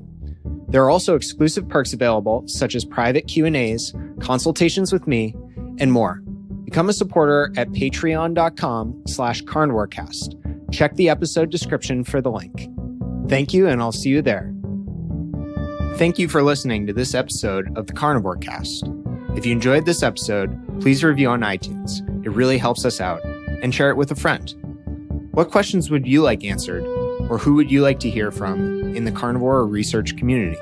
There are also exclusive perks available, such as private Q&As, consultations with me, and more. Become a supporter at patreon.com/carnivorecast. Check the episode description for the link. Thank you, and I'll see you there. Thank you for listening to this episode of the Carnivore Cast. If you enjoyed this episode, please review on iTunes. It really helps us out. And share it with a friend. What questions would you like answered, or who would you like to hear from in the carnivore or research community?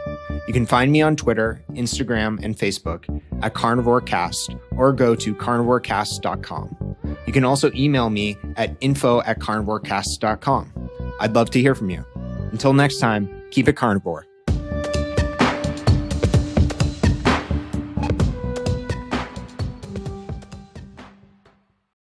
You can find me on Twitter, Instagram, and Facebook at Carnivore Cast, or go to carnivorecast.com. You can also email me at info@carnivorecast.com. I'd love to hear from you. Until next time, keep it carnivore.